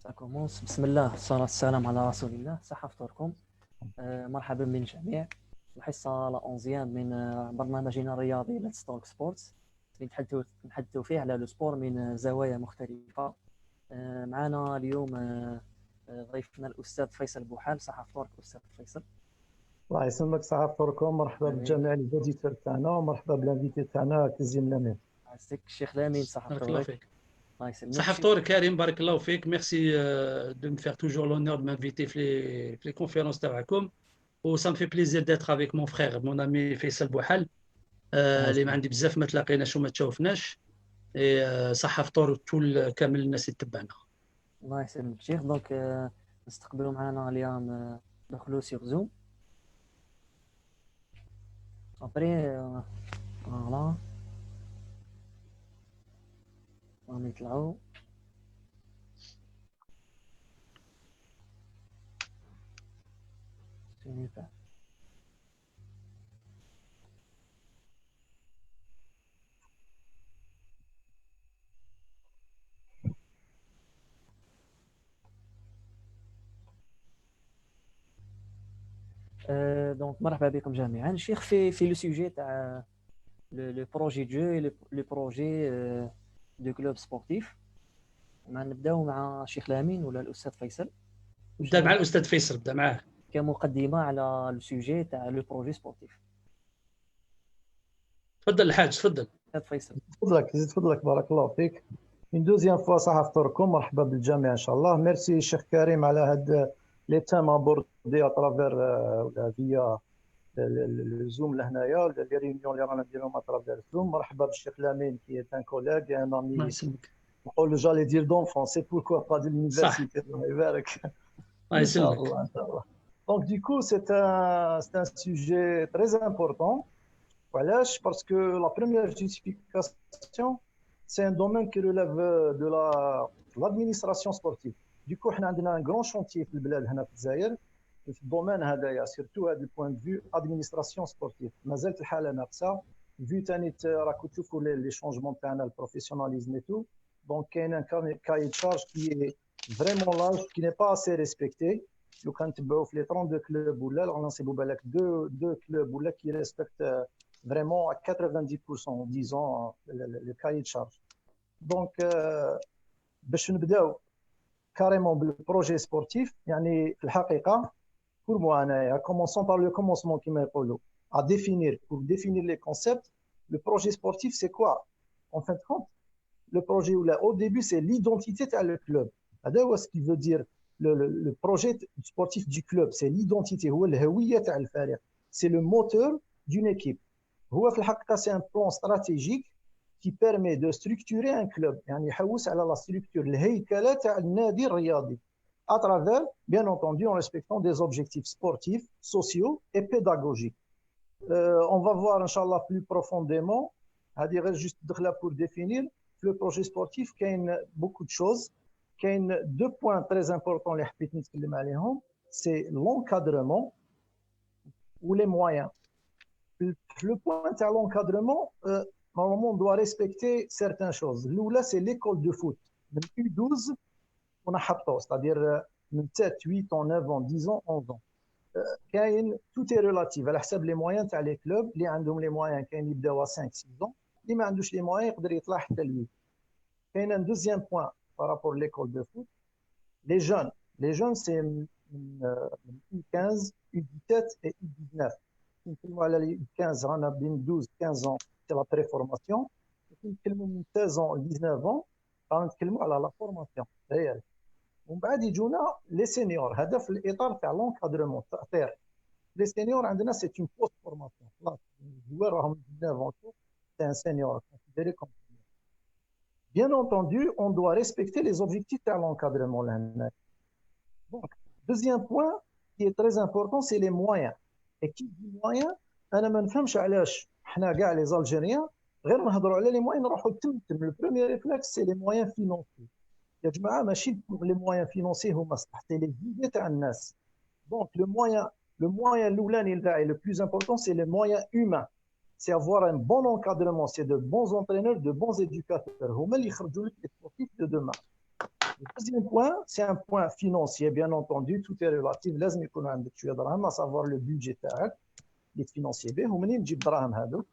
Ça commence. بسم الله والصلاة والسلام على رسول الله. صحة فطوركم. مرحبا بالجميع. الحصة الأونزيام من برنامجنا الرياضي Let's Talk Sports. نتحدثوا فيه على السبور من زوايا مختلفة. معنا اليوم ضيفنا الأستاذ فيصل بوحال. صحة فطورك أستاذ فيصل. الله يسلمك. صحة فطوركم. مرحبا بالجميع الفيديتور تاعنا ومرحبا بالانفيتي تاعنا كزيم لامين. عزيك الشيخ لامين. صحة بارك الله فطورك. فيك. صحة فطورك كريم. بارك الله فيك. Merci de me faire toujours l'honneur de m'inviter في les conférences تاعكم. وسا مفي بليزير ديتر افيك مون فخير مون امي فيصل بوحال اللي ما عندي بزاف ما تلاقيناش وما تشوفناش. صحة فطور طول كامل الناس اللي تبعنا. الله يسلمك الشيخ. دونك نستقبلوا معنا اليوم دخلوا سيغ زوم. ابري فوالا راهم يطلعوا. سوبر. دونك مرحبا بكم جميعا. شيخ في لو سوجي تاع لو بروجي دو لو بروجي دو كلوب سبورتيف. نبداو مع الشيخ لامين ولا الاستاذ فيصل؟ نبدا مع الاستاذ فيصل. نبدا معاه كمقدمه على لو سوجي تاع لو بروجي سبورتيف. تفضل الحاج. تفضل استاذ فيصل. تفضلك بارك الله فيك. من دوزيام فوا صحة فطوركم. مرحبا بالجميع ان شاء الله. ميرسي الشيخ كريم على هاد لي تام ابوردي اترافير فيا الزوم لهنايا لي ريونيون اللي رانا نديرهم اترافير الزوم. مرحبا بالشيخ لامين كي ان كوليغ ان امي. الله يسلمك. نقول جالي دير دونفون سي بوركوا با دو لونيفرسيتي. الله يبارك. الله يسلمك. ان شاء الله. Donc du coup c'est un sujet très important. وعلاش؟ parce que la première justification c'est un domaine qui relève de l'administration sportive. Du coup حنا عندنا un grand chantier في البلاد هنا في الجزائر في الدومين هذايا سيرتو هذا البوان دو ادمينستراسيون سبورتيف. مازالت الحاله ناقصه فيو ثاني راكم تشوفوا لي شونجمون تاعنا البروفيسيوناليزم اي تو. دونك كاين ان كاي تشارج كي فريمون لاج كي ني با اسي ريسبكتي. لو كان تبعوا في لي 32 كلوب ولا نصيبوا بالك دو كلوب ولا كي ريسبكت vraiment à 90% disons le cahier de charge. Donc باش نبداو كاريمون بالبروجي سبورتيف يعني في الحقيقه pour moi انايا commençons par le commencement كما يقولوا à définir pour définir les concepts. Le projet sportif c'est quoi en fin de compte? Le projet au début c'est l'identité تاع le club. هذا هو ce qui veut dire le projet sportif du club. C'est l'identité هو الهويه تاع الفريق. C'est le moteur d'une équipe. هو في الحقيقه سي ان بلان استراتيجيك كي بيرمي دو ستركتوري ان كلوب يعني يحوس على لا ستركتور الهيكله تاع النادي الرياضي اترافير بيان اونتوندو ان ريسبكتون دي اوبجيكتيف سبورتيف سوسيو اي بيداغوجيك. اون فا فوار ان شاء الله بلو بروفونديمون. هذه غير جوست دخله بور ديفينير في لو بروجي سبورتيف. كاين بوكو دو شوز. كاين دو بوين تري امبورطون اللي حبيت نتكلم عليهم سي لونكادرمون و لي مويان. Le point à l'encadrement, normalement, on doit respecter certaines choses. L'oula, c'est l'école de foot. De U12, on a hapto, c'est-à-dire 7, 8 ans, 9 ans, 10 ans, 11 ans. Tout est relatif. À la les moyens, tu as les clubs, les ont les moyens, ils يبداو à 5, 6 ans. Les ما عندوش les moyens, يقدر يطلع حتى ل 8. Il y a un deuxième point par rapport à l'école de foot. Les jeunes, c'est U15, U17 et U19. نتكلموا على 15 رانا بين 12 15 ans c'est la préformation. نتكلموا من 16 ans 19 ans رانا نتكلموا على لا فورماسيون ريال. ومن بعد يجونا لي سينيور. هذا في الاطار تاع لونكادرمون التاثير. لي سينيور عندنا سي اون بوست فورماسيون. خلاص الجوار راهم 19 ans c'est un senior considéré comme bien entendu on doit respecter les objectifs تاع l'encadrement là. Donc deuxième point qui est très important c'est les moyens. Et qui dit moyen انا ما نفهمش علاش حنا كاع لي زالجيريان غير نهضروا على لي موين نروحوا تمتم. لو بروميير ريفلكس سي لي موين فينونسي. يا جماعه ماشي لي موين فينونسي هما صح سي لي فيدي تاع الناس. دونك لو موين الاولاني تاعي لو بلوز امبورطون سي لي موين هيومان. سي افوار ان بون انكادرمون. سي دو بونز انترينور دو بونز ايدوكاتور هما اللي يخرجوا لك لي سبورتيف دو دومان. Le deuxième point, c'est un point financier, bien entendu, tout est relatif. لازم يكون عندك شوية دراهم, à savoir le budget تاعك اللي تفينانسي به, ومنين تجيب الدراهم هذوك.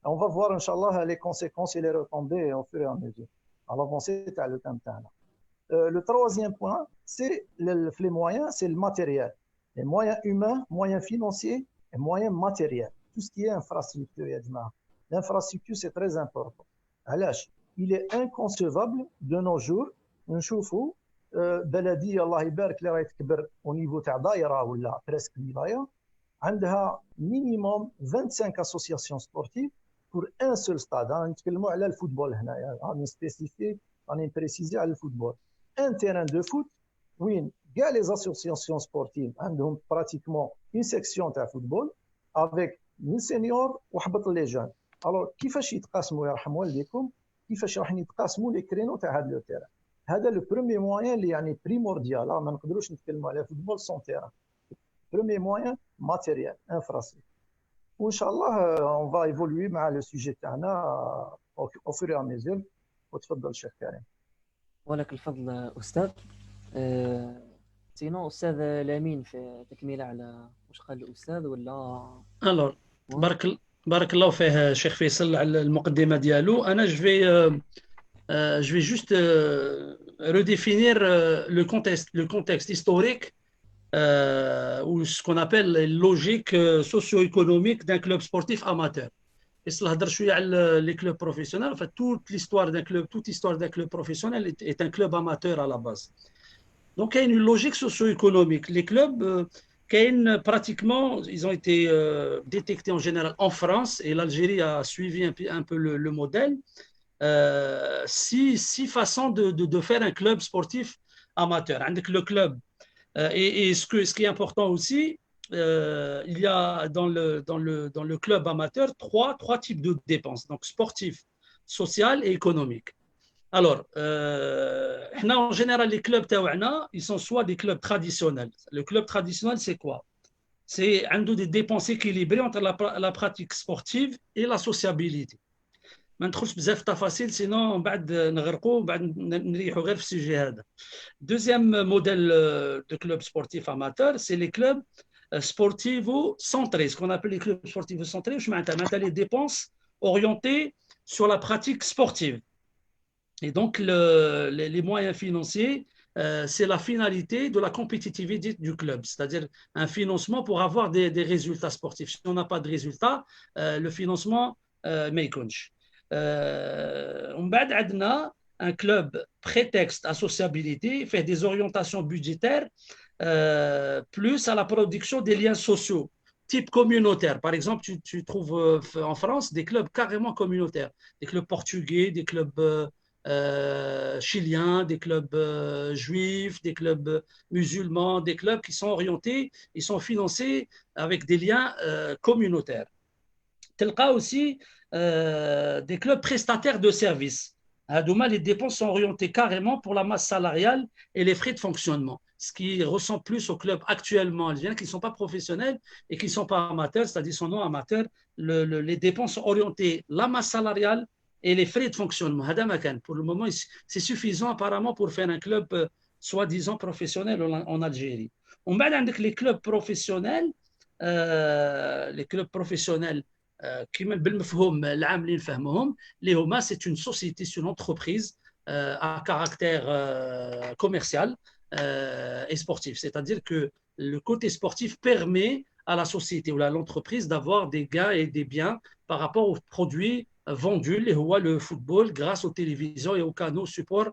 On va voir, Inch'Allah, les conséquences et les retombées au fur et à mesure, à l'avancée تاع le temps تاعنا. Le troisième point, c'est les moyens, c'est le matériel. Les moyens humains, moyens financiers et moyens matériels. Tout ce qui est infrastructure, يا جماعة. L'infrastructure, c'est très important. علاش? Il est inconcevable de nos jours نشوفوا بلديه الله يبارك اللي راهي تكبر au niveau تاع دايره ولا presque ولايه عندها minimum 25 associations sportives pour un seul stade. نتكلموا على الفوتبول هنايا, راني سبيسيفي, راني بريسيزي على الفوتبول. Un terrain de foot وين كاع les associations sportives عندهم pratiquement une section تاع فوتبول avec 1000 seniors وحبط لي جون. alors كيفاش يتقاسموا يرحم والديكم, كيفاش راح يتقاسموا لي كرينو تاع هذا لو تيران. هذا لو بروميي موان اللي يعني بريمورديال, ما نقدروش نتكلموا على فوتبول سون تيران. بروميي موان ماتيريال انفراستركتور. وان شاء الله اون فا ايفولوي مع لو سوجي تاعنا او فور اي ميزور. وتفضل شيخ كريم. ولك الفضل استاذ. سينو استاذ لامين في تكمله على واش قال الاستاذ ولا؟ الور بارك الله فيه شيخ فيصل على المقدمه ديالو. انا je vais juste redéfinir le contexte historique ou ce qu'on appelle la logique socio-économique d'un club sportif amateur. Et cela هضر شويه على les clubs professionnels. En fait, toute l'histoire d'un club professionnel est un club amateur à la base. Donc il y a une logique socio-économique. Les clubs pratiquement, ils ont été détectés en général en France, et l'Algérie a suivi un peu le modèle. Six façons de faire un club sportif amateur. Avec le club, et ce qui est important aussi, il y a dans le club amateur trois types de dépenses, donc sportif, social et économique. Alors, en général, les clubs taouana, ils sont soit des clubs traditionnels. Le club traditionnel, c'est quoi? C'est un des dépenses équilibrées entre la pratique sportive et la sociabilité. ما ندخلش بزاف التفاصيل سينو بعد نغرقوا بعد نريحوا غير في السوجي هذا. Deuxième modèle de club sportif amateur, c'est les clubs sportivo-centrés. Ce qu'on appelle les clubs sportivo-centrés, je m'entends les dépenses orientées sur la pratique sportive. Et donc les moyens financiers, c'est la finalité de la compétitivité du club, c'est-à-dire un financement pour avoir des résultats sportifs. Si on n'a pas de résultats, le financement ما يكونش. On a un club prétexte à sociabilité, fait des orientations budgétaires plus à la production des liens sociaux, type communautaire. Par exemple, tu trouves en France des clubs carrément communautaires, des clubs portugais, des clubs chiliens, des clubs juifs, des clubs musulmans, des clubs qui sont orientés, ils sont financés avec des liens communautaires. Tel cas aussi des clubs prestataires de services. Les dépenses sont orientées carrément pour la masse salariale et les frais de fonctionnement, ce qui ressemble plus aux clubs actuellement algériens qui ne sont pas professionnels et qui ne sont pas amateurs, c'est-à-dire sont non amateurs. Les dépenses sont orientées la masse salariale et les frais de fonctionnement. Pour le moment, c'est suffisant apparemment pour faire un club soi-disant professionnel en Algérie. On va avec les clubs professionnels, كما بالمفهوم العام اللي نفهموهم اللي هما c'est une société, c'est une entreprise à caractère commercial et sportif, c'est-à-dire que le côté sportif permet à la société ou à l'entreprise d'avoir des gains et des biens par rapport aux produits vendus, اللي هو le football, grâce aux télévisions et aux canaux support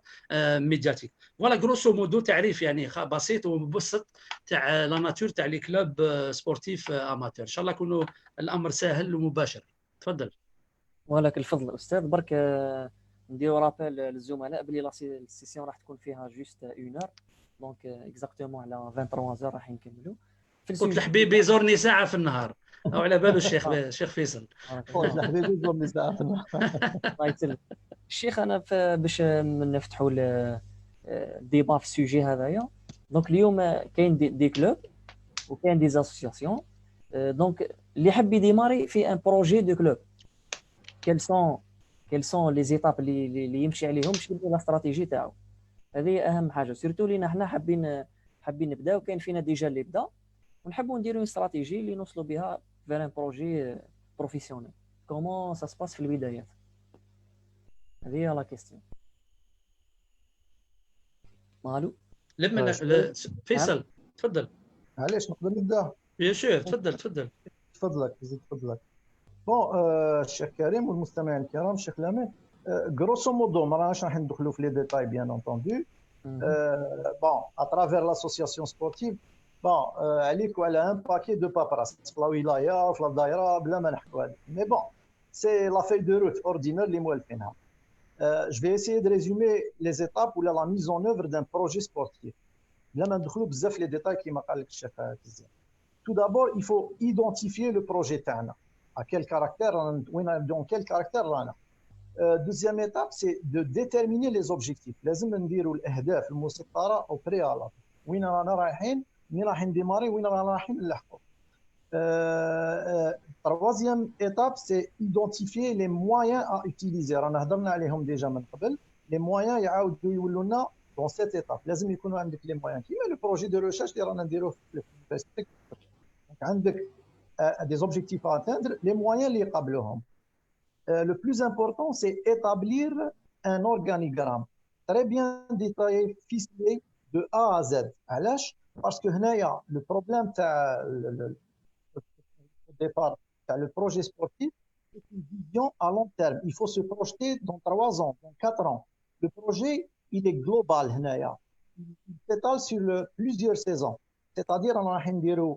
médiatiques. Voilà grosso modo تعريف يعني بسيط ومبسط تاع لا ناتور تاع لي كلوب سبورتيف اماتور. ان شاء الله يكونوا الامر سهل ومباشر. تفضل. ولك الفضل استاذ. برك نديروا رابيل للزملاء بلي لا سيسيون راح تكون فيها جوست 1 اور دونك اكزاكتومون على 23 راح نكملوا. قلت لحبيبي يزورني ساعه في النهار او على بالو الشيخ فيصل. قلت لحبيبي يزورني ساعه في النهار. الله يسلمك الشيخ. انا باش نفتحوا الديبا في السوجي هذايا. دونك اليوم كاين دي كلوب وكاين دي اسوسياسيون. دونك اللي حب يديماري في ان بروجي دو كلوب quelles sont les étapes اللي يمشي عليهم باش يبني لا استراتيجي تاعو. هذه اهم حاجه سيرتو لينا حنا حابين نبداو، كاين فينا ديجا اللي بدا، ونحبوا نديروا استراتيجي اللي نوصلوا بها فير ان بروجي بروفيسيونيل. كومون سا سباس في البدايات؟ هذه هي لا كيستيون. مالو لما فيصل تفضل. علاش نقدر نبدا؟ يا شيخ تفضل تفضل. تفضلك زيد تفضلك. بون الشيخ كريم والمستمعين الكرام، الشيخ لامين، غروسو مودو ما راناش راح ندخلوا في لي ديتاي بيان انتوندو. بون اترافير لاسوسياسيون سبورتيف، بون عليك وعلى ان باكي دو بابراس في لا ولايه في لا دايره بلا ما نحكوا هذا، مي بون سي لا في دو روت اوردينير اللي موالفينها. جو في اسيي دو ريزومي لي زيتاب ولا لا ميز اون اوفر دان بروجي سبورتيف بلا ما ندخلوا بزاف لي ديتاي كيما قال لك الشيخ كزيان. Tout d'abord, il faut identifier le projet تاعنا. À quel caractère, dans quel caractère رانا. Deuxième étape, c'est de déterminer les objectifs. لازم نديروا الأهداف المسطرة أو préalable. وين رانا رايحين، منين راح نديماري، وين رانا رايحين نلحقوا. Troisième étape, c'est identifier les moyens à utiliser. رانا هضرنا عليهم déjà من قبل. Les moyens يعاودوا يولوا لنا dans cette étape. لازم يكونوا عندك les moyens. كيما le projet de recherche اللي رانا نديروه في البرسبكتيف. عندك des objectifs à atteindre, les moyens les قابلوهم. Le plus important, c'est établir un organigramme très bien détaillé, ficelé de A à Z. علاش؟ parce que هنايا le problème تاع au départ تاع le projet sportif, c'est une vision à long terme. Il faut se projeter dans 3 ans, dans 4 ans. Le projet, il est global هنايا. Il s'étale sur plusieurs saisons. C'est-à-dire on راح نديروا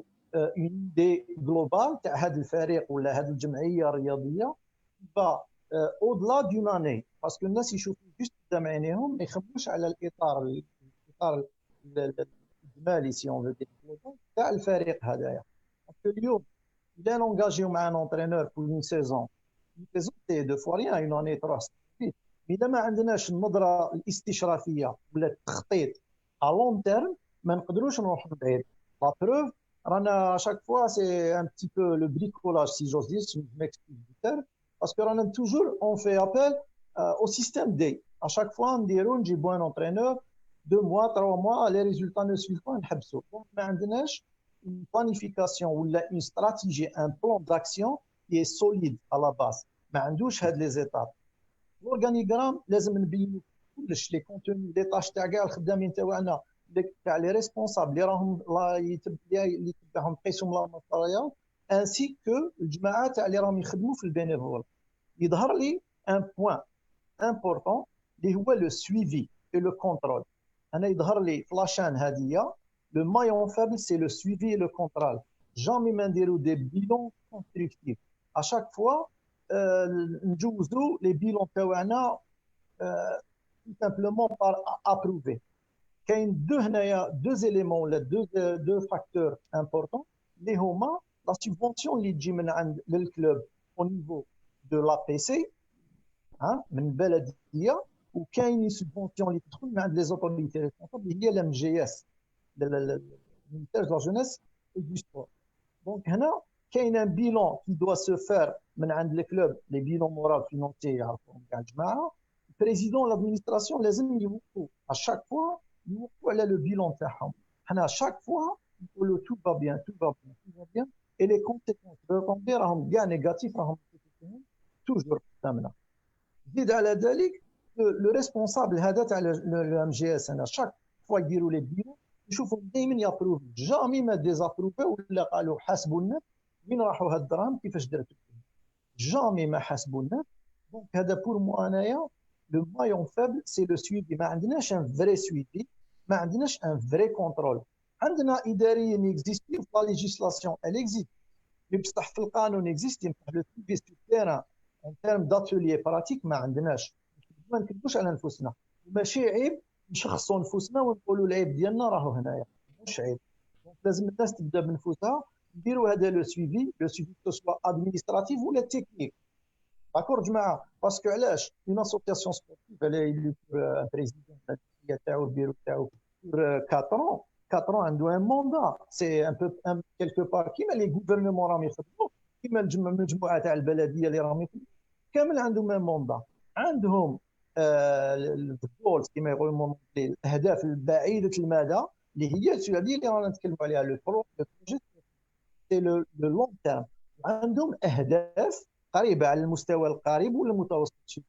une idée globale تاع هذا الفريق ولا هذه الجمعيه الرياضيه va au-delà d'une année، باسكو الناس يشوفوا جوست قدام عينيهم ما يخمموش على الاطار الجمالي سي اون فو تاع الفريق هذايا. باسكو اليوم اذا نونجاجيو مع ان انترينور بور اون سيزون سي دو فوا ريان اون اني تروح سبيت، اذا ما عندناش النظره الاستشرافيه ولا التخطيط ا لون تيرم ما نقدروش نروحوا بعيد. لا بروف رانا شاك فوا سي ان بتي بو لو بريكولاج سي جوز دير سي ميكسكيوز دو تيرم، باسكو رانا توجور اون في ابل او سيستيم دي. ا شاك فوا نديرو نجيبو ان انترينور 2 mois 3 mois لي ريزولتا نو سويف با نحبسو. دونك ما عندناش une planification ولا une stratégie, un plan d'action qui est solide à la base. ما عندوش هاد لي زيتاب. الاورغانيغرام لازم نبينو كلش لي كونتوني لي طاش تاع كاع الخدامين تاعنا تاع لي ريسبونسابل اللي راهم اللي تبعهم قيسهم لا ماتيريال انسي كو الجماعه تاع اللي راهم يخدموا في البينيفول. يظهر لي ان بوين امبورطون اللي هو لو سويفي اي لو كونترول. انا يظهر لي في لاشان هذه le maillon faible, c'est le suivi et le contrôle. Jamais m'indirer des bilans constructifs. À chaque fois, nous les bilans tout simplement par approuver. Il y a deux éléments, deux facteurs importants. Les homa, la subvention le club au niveau de l'APC, من بلدية، وكاين subvention اللي تدخل من عند les autorités responsables اللي هي l'MGS. Le ministère de la Jeunesse et du Sport. Donc, il y a un bilan qui doit se faire dans le club, les bilans moraux financiers, le président de l'administration, les amis, à chaque fois, il faut le bilan. À chaque fois, tout va bien, tout va bien, tout va bien. Et les conséquences de tomber en gain négatif, toujours. Le responsable, le MGS, à chaque fois, il dit les bilans. يشوفوا دائما يابروف، جامي ما ديزابروفا ولا قالوا حاسبوا لنا وين راحوا هاد الدراهم كيفاش درتوا، جامي ما حاسبوا لنا. دونك هذا بور مو انايا لو مايون فابل سي لو سويفي. ما عندناش ان فري سويفي، ما عندناش ان فري كونترول. عندنا اداريا اكزيستي في لا ليجيسلاسيون ال اكزيست، بصح في القانون اكزيستي نتاع لو سويفي سو تيران ان تيرم داتولي براتيك ما عندناش. ما نكذبوش على نفسنا، ماشي عيب نشخصوا نفوسنا ونقولوا العيب ديالنا راهو هنايا، مش عيب. لازم الناس تبدا بنفوسها نديروا هذا لو سويفي سوا ادمينستراتيف ولا تكنيك. داكور جماعه، باسكو علاش اون اسوسياسيون سبورتيف على ان بريزيدون تاعو البيرو تاعو 4 ans عنده ان موندا، سي ان بو كيلكو بار كيما لي غوفرنمون راهم يخدموا، كيما المجموعه تاع البلديه اللي راهم يخدموا كامل عندهم ان موندا. عندهم الجولز كما يقولوا الاهداف البعيده المدى اللي هي هذه اللي رانا نتكلموا عليها لو بروجي سي لو لونغ تيرم. عندهم اهداف قريبه على المستوى القريب ولا المتوسط. شي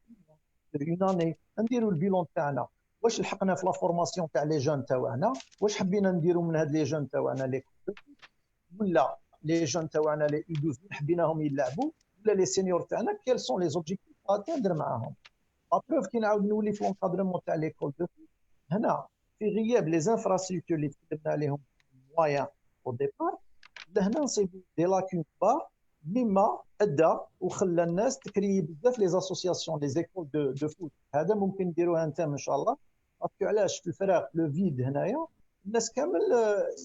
اني نديروا البيلون تاعنا، واش لحقنا في لا فورماسيون تاع لي جون تاعنا، واش حبينا نديروا من هاد لي جون تاعنا لي ولا لي جون تاعنا لي U12 حبيناهم يلعبوا، ولا لي سينيور تاعنا كيل سون لي زوبجيكتيف اتاندر معاهم. ابروف كي نعاود نولي في لونكادرمون تاع ليكول دو هنا في غياب لي زانفراستركتور اللي تكلمنا عليهم مويان او ديبار، لهنا نصيبوا دي لاكون كبار مما ادى وخلى الناس تكري بزاف لي زاسوسياسيون لي زيكول دو فوت. هذا ممكن نديروها انت ان شاء الله. باسكو علاش في الفراغ لو فيد هنايا الناس كامل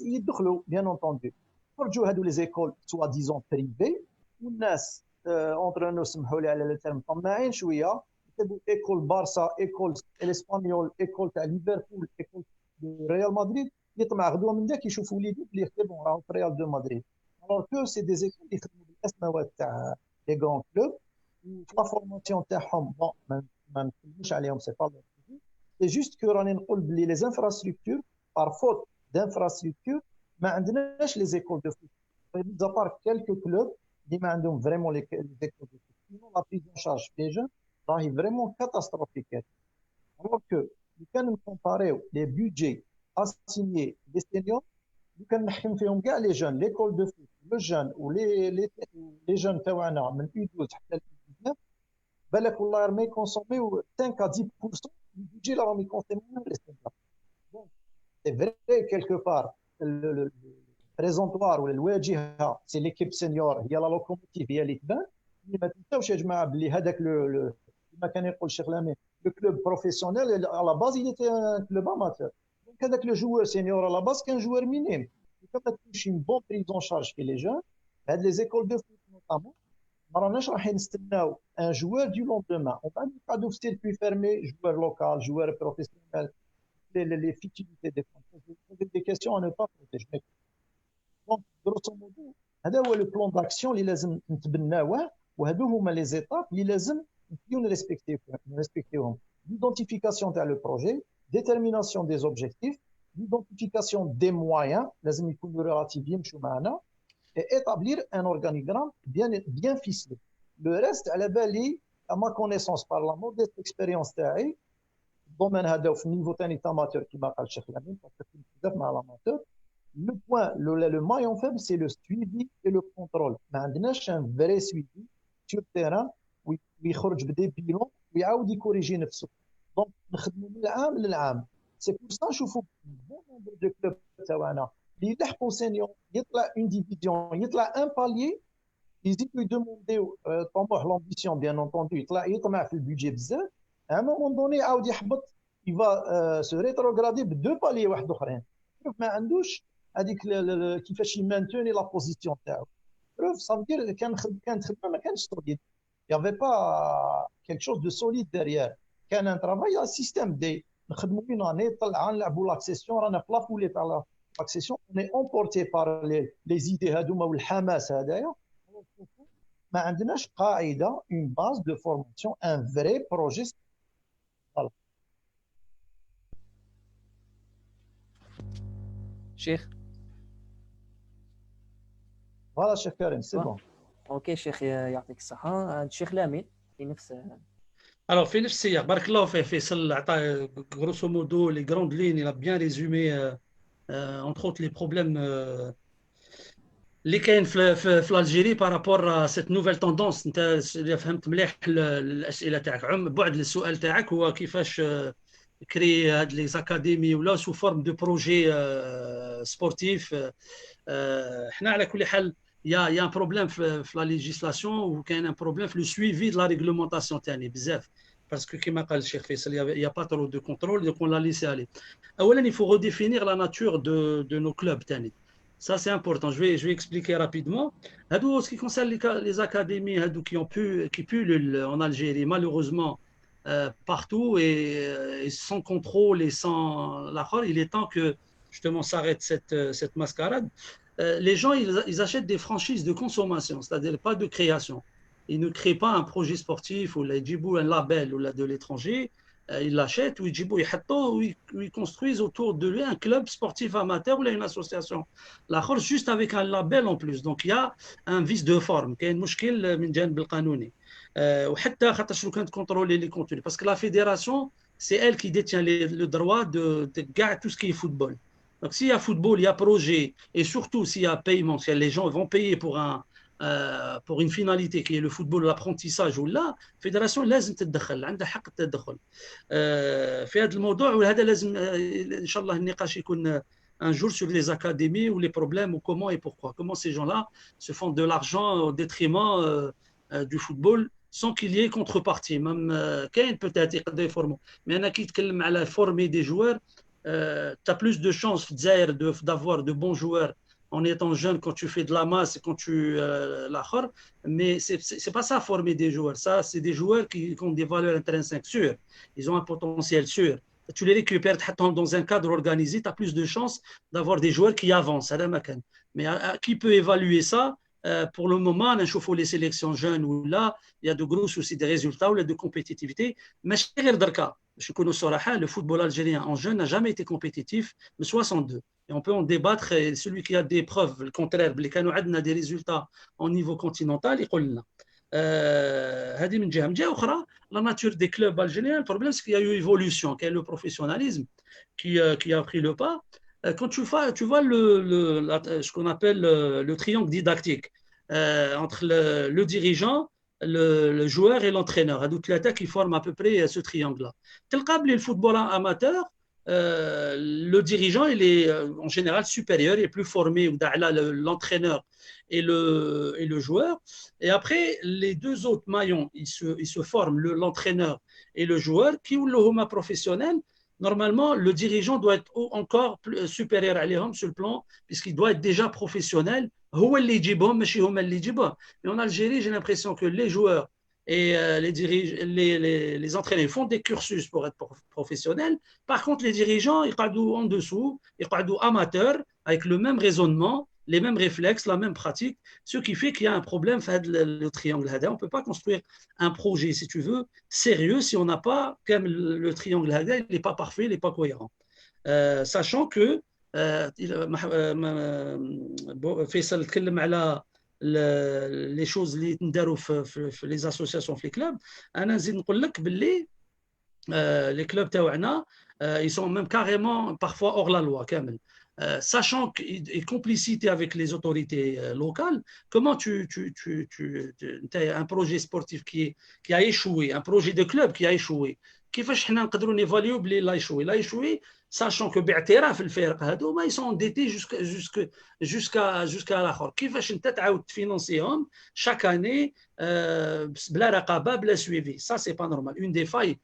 يدخلوا بيان اونتوندو خرجوا هادو لي زيكول سوا ديزون بريفي، والناس اونتر نو سمحوا لي على الترم طماعين شويه يكتبوا ايكول بارسا، ايكول الاسبانيول، ايكول تاع ليفربول، ايكول ريال مدريد، يطمع غدوه من ذاك يشوفوا وليدو اللي يخدموا راهو في ريال دو مدريد. alors que c'est des écoles اللي يخدموا بالاسماوات تاع لي غران كلوب وفي لا فورماسيون تاعهم بون ما نتكلموش عليهم سي با سي جوست كو راني نقول بلي لي انفراستركتور بار فوت دانفراستركتور ما عندناش لي زيكول دو فوت بزابار كالكو كلوب اللي ما عندهم فريمون لي زيكول دو فوت. لا بريز ان شارج في لي جون راهي فريمون كاتاستروفيك. alors que كان نكومباريو لي بودجي اسينيي لي سينيور كان نحكم فيهم كاع لي جون ليكول دو فوت لو جون ولي جون تاعنا من U12 حتى ل 19 بالك والله راهم يكونسوميو 5 à 10% du budget اللي راهم يكونسوميو لي سينيور. دونك سي فري كيلكو بار البريزونطوار ولا الواجهه سي ليكيب سينيور، هي لا لوكوموتيف، هي اللي تبان. ما تنساوش يا جماعه بلي هذاك كما كان يقول الشيخ لامين لو كلوب بروفيسيونيل على باز il était un club amateur. دونك هذاك لو جوور سينيور على باز كان جوور مينيم. كما تمشي بون بريزون شارج في لي جون هاد لي زيكول دو فوت نوطامون ما راناش راح نستناو ان جوور دو لوندومان وبعد نقعدوا في سيركوي فيرمي جوور لوكال جوور بروفيسيونيل لي فيتيليتي دي دي كيسيون ان با بروتيج. دونك غروسو مودو هذا هو لو بلان داكسيون اللي لازم نتبناوه، وهادو هما لي زيتاب اللي لازم نريسبكتيوهم. ليدونتيفيكاسيون تاع لو بروجي، détermination des objectifs, l'identification des moyens, لازم يكونوا relatifs يمشوا معنا، et établir un organigramme bien ficelé. Le reste على بالي à ma connaissance par la modeste expérience تاعي الدومين هذا في النيفو ثاني تاماتور كما قال الشيخ لامين كنت بزاف مع لاماتور. Le point, le maillon faible, c'est le suivi et le contrôle. ما عندناش un vrai suivi sur terrain ويخرج بدي بيلون ويعاود يكوريجي نفسه. دونك نخدموا من العام للعام. سي بور سا نشوفوا بون نومبر دو كلوب تاعنا اللي يلحقوا سينيور يطلع اون ديفيزيون يطلع ان باليي يزيدوا يدومونديو طموح لامبيسيون بيان اونتوندو يطمع في البيدجي بزاف. ا مومون دوني عاود يحبط يفا سو ريتروغرادي بدو باليي واحد اخرين. ما عندوش هذيك كيفاش يمانتوني لا بوزيسيون تاعو. بروف صافي كانت خدمه ما كانش سوليد. Il n'y avait pas quelque chose de solide derrière. كان un travail, un système دي نخدموا une année طلعنا نلعبوا l'accession رانا في لافولي تاع l'accession on est emporté par les idées هذوما والحماس هذايا. ما عندناش قاعده une base de formation un vrai projet. voilà. شيخ Voilà شيخ كريم سي بون. اوكي شيخ يعطيك الصحه. الشيخ لامين في نفس Alors, في نفس السياق بارك الله فيه فيصل عطى grosso modo les grandes lignes, il a bien résumé entre autres les problèmes اللي كاين في الجيري بارابور سيت نوفيل توندونس. انت اللي فهمت مليح الاسئله تاعك. بعد السؤال تاعك هو كيفاش كري هاد لي زاكاديمي ولا سو فورم دو بروجي سبورتيف. حنا على كل حال يا ان بروبليم في لا ليجيسلاسيون وكاين ان بروبليم في لو سويفي دو لا ريغلومونطاسيون تاعنا بزاف باسكو كيما قال الشيخ فيصل يا با ترو دو كونترول دونك اون لا ليسي الي. اولا il faut redéfinir la nature de nos clubs تاني. Ça c'est important. Je vais expliquer rapidement. En ce qui concerne les académies qui pullulent en Algérie, malheureusement partout et sans contrôle et sans l'accord, il est temps que justement s'arrête cette mascarade. Les gens ils achètent des franchises de consommation, c'est-à-dire pas de création. Ils ne créent pas un projet sportif ou un label ou de l'étranger. ils l'achètent ou ils construisent autour de lui un club sportif amateur ou une association. L'autre juste avec un label en plus. Donc il y a un vice de forme. Il y a un مشكل من جانب القانوني. وحتى خاطر شنو كانت contrôler les contenus parce que la fédération c'est elle qui détient le droit de tout ce qui est football. Donc s'il y a football, il y a projet et surtout s'il y a paiement, si les gens vont payer pour une finalité qui est le football, l'apprentissage ou là, la fédération لازم تتدخل عندها حق التدخل في هذا الموضوع وهذا لازم ان شاء الله النقاش يكون un jour sur les académies ou les problèmes ou comment et pourquoi. Comment ces gens-là se font de l'argent au détriment du football sans qu'il y ait contrepartie. Même Kane peut-être يقدر يفورمو. Mais أنا كي نتكلم على former des joueurs, tu as plus de chances d'avoir de bons joueurs en étant jeune quand tu fais de la masse et quand tu mais c'est pas ça former des joueurs. Ça, c'est des joueurs qui ont des valeurs intrinsèques sûres. Ils ont un potentiel sûr. Tu les récupères dans un cadre organisé, tu as plus de chances d'avoir des joueurs qui avancent. Mais qui peut évaluer ça? Pour le moment, on chauffe les sélections jeunes où là, il y a de gros soucis de résultats ou de compétitivité. Mais je connais le football algérien en jeune n'a jamais été compétitif, mais 62. Et on peut en débattre. Et celui qui a des preuves, le contraire, a des résultats au niveau continental, il dit هذه من جهة أخرى. La nature des clubs algériens, le problème c'est qu'il y a eu évolution, qu'il y a le professionnalisme qui a pris le pas. Quand tu vois ce qu'on appelle le triangle didactique entre le dirigeant, le joueur et l'entraîneur, l'attaque qui forment à peu près ce triangle-là. Tel câble, le football amateur, le dirigeant il est en général supérieur, il est plus formé, l'entraîneur et le joueur. Et après, les deux autres maillons, ils se forment, l'entraîneur et le joueur, qui ont le professionnel. Normalement, le dirigeant doit être encore plus supérieur à l'homme sur le plan, puisqu'il doit être déjà professionnel. Mais en Algérie, j'ai l'impression que les joueurs et les entraîneurs font des cursus pour être professionnels. Par contre, les dirigeants, ils sont en dessous, ils sont amateurs, avec le même raisonnement, les mêmes réflexes, la même pratique, ce qui fait qu'il y a un problème avec le triangle. On ne peut pas construire un projet, si tu veux, sérieux si on n'a pas, comme le triangle, il n'est pas parfait, il n'est pas cohérent. Sachant que Faisal تكلم على les choses اللي نداروا في les associations في les clubs. انا نزيد نقول لك باللي les clubs تاعنا ils sont même carrément parfois hors la loi كامل. Sachant qu'il y a complicité avec les autorités locales, comment tu as un projet sportif qui a échoué, un projet de club qui a échoué, كيفاش حنا نقدروا نيفاليو بلي لا يشوي sachant que باعتراف الفرق هذوما ils sont endettés jusqu'à الاخر. كيفاش انت تعاود تفينانسيهم chaque année بلا رقابه بلا سويفي. Ça c'est pas normal. Une des failles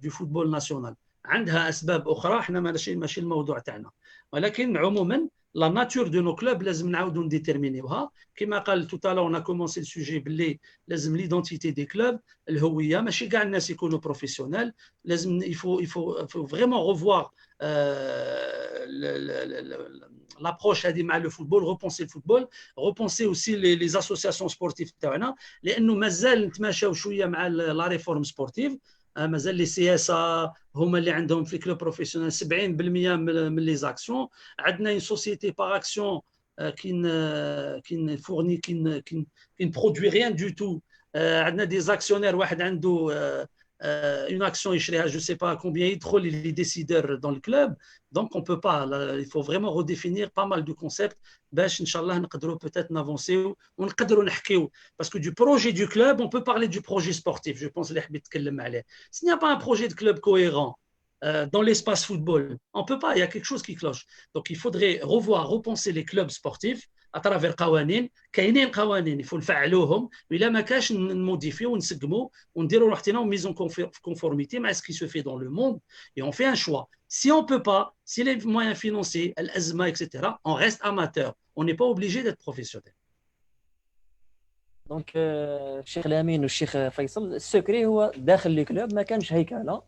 du football national. عندها اسباب اخرى احنا ماشي الموضوع تاعنا. ولكن عموما la nature de nos clubs لازم نعاودوا نديتيرمينيوها. كما قال tout à l'heure on a commencé le sujet باللي لازم l'identité des clubs, الهويه ماشي كاع الناس يكونوا بروفيسيونيل. لازم il faut vraiment revoir l'approche هذه مع le football, repenser le football, repenser aussi les associations sportives تاعنا لانه مازال نتماشاو شويه مع la réforme sportive. مازال لي سي اس هما اللي عندهم في الكلوب بروفيسيونيل 70% من لي زاكسيون. عندنا اون سوسيتي باغ اكسيون كي فورني كي برودوي ريان دو تو. عندنا دي زاكسيونير واحد عنده une action يشريها je sais pas combien يدخل les décideurs dans le club. Donc on peut pas, il faut vraiment redéfinir pas mal de concepts باش ان شاء الله نقدروا peut-être نافونسيو ونقدروا نحكيو parce que du projet du club on peut parler du projet sportif. Je pense اللي حبيت نتكلم عليه. S'il n'y a pas un projet de club cohérent dans l'espace football, on peut pas, il y a quelque chose qui cloche. Donc il faudrait repenser les clubs sportifs à travers قوانين. كاينين قوانين يفو نفعلوهم الا ما كاش نموديفيو ونسقموا ونديروا روحتنا وميزون conformité مع ce qui se fait dans le monde et on fait un choix. Si on peut pas, si les moyens financiers, l'azma, etc., on reste amateur. On n'est pas obligé d'être professionnel. دونك الشيخ الامين والشيخ فيصل السكري هو داخل الكلوب ما كانش هيكله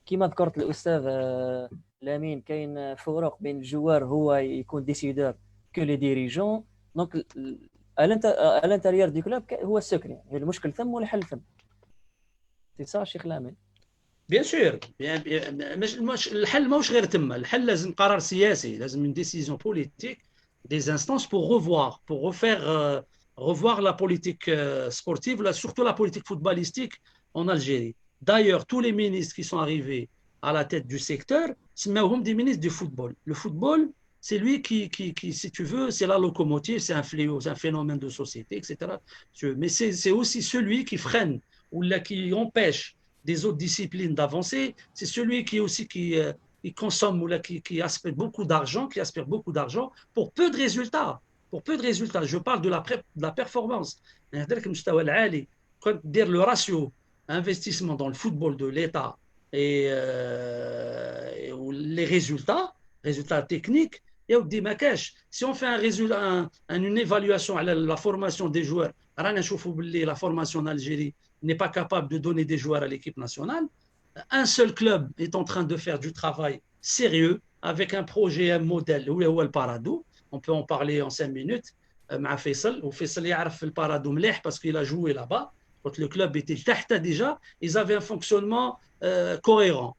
كما ذكرت الاستاذ الامين. كاين فروق بين الجوار هو يكون ديسيدور que les dirigeants. Donc à l'intérieur du club هو السكري. المشكل ثم والحل ثم. C'est ça الشيخ الامين. بيان سور الحل ماهوش غير تما، الحل لازم قرار سياسي، لازم une décision politique des instances pour revoir, pour refaire revoir la politique sportive, là, surtout la politique footballistique en Algérie. D'ailleurs, tous les ministres qui sont arrivés à la tête du secteur, c'est des ministres du football. Le football, c'est lui qui, si tu veux, c'est la locomotive, c'est un fléau, c'est un phénomène de société, etc. Mais c'est aussi celui qui freine ou là, qui empêche des autres disciplines d'avancer. C'est celui qui aussi qui consomme ou là, qui aspire beaucoup d'argent, pour peu de résultats. Pour peu de résultats. Je parle de la performance. Quand dire le ratio investissement dans le football de l'État et les résultats techniques, il y a des maquages. Si on fait une évaluation à la formation des joueurs, la formation en Algérie n'est pas capable de donner des joueurs à l'équipe nationale. Un seul club est en train de faire du travail sérieux avec un projet, un modèle, où est le Parado. On peut en parler en 5 minutes. Faisal يعرف البارادو مليح parce qu'il a joué là-bas. Quand le club était تحت déjà, ils avaient un fonctionnement cohérent.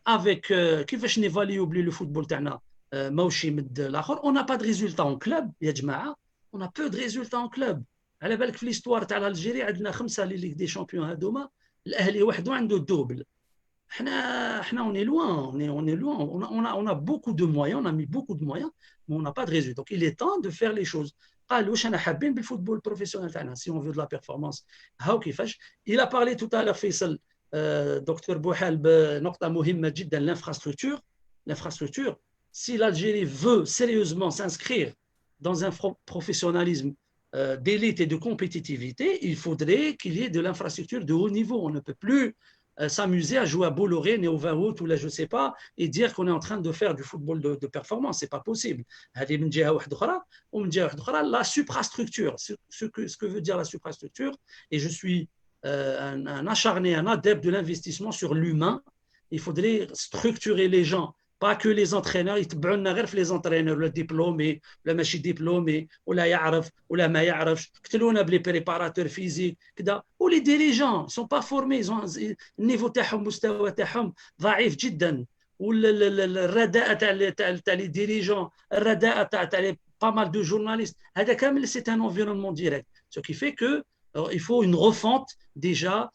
Avec كيفاش نيفاليو le football تاعنا ماشي مد الاخر. On n'a pas de résultats en club يا جماعه. On a peu de résultats en club. على بالك في l'histoire تاع الجيري عندنا 5 لي ليغ دي شامبيون هذوما، الاهلي وحده عنده الدوبل. احنا on est loin, on est loin. On a beaucoup de moyens, on a mis beaucoup de moyens, mais on n'a pas de résultats. Donc il est temps de faire les choses. قال واش انا حابين بالفوتبول بروفيسيونيل تاعنا si on veut de la performance. هاو كيفاش. Il a parlé tout à l'heure فيصل دكتور بوحال بنقطه مهمه جدا، l'infrastructure. Si l'Algérie veut sérieusement s'inscrire dans un professionnalisme d'élite et de compétitivité, il faudrait qu'il y ait de l'infrastructure de haut niveau. On ne peut plus s'amuser à jouer à Bolloré, Néo-Varout ou là je ne sais pas et dire qu'on est en train de faire du football de performance. Ce n'est pas possible. La suprastructure, ce que veut dire la suprastructure, et je suis un acharné, un adepte de l'investissement sur l'humain. Il faudrait structurer les gens. Pas que les entraîneurs, يتبعونا غير في les entraîneurs ولا diplômés ولا ماشي diplômés ولا يعرف ولا ما يعرفش، قتلونا بلي بريباراتور فيزيك كذا. ولي ديريجون sont pas formés, ils ont النيفو تاعهم مستوى تاعهم ضعيف جدا. والرداءة تاع لي ديريجون، الرداءة تاع لي pas mal de journalistes، هذا كامل c'est un environnement direct. Ce qui fait que il faut une refonte déjà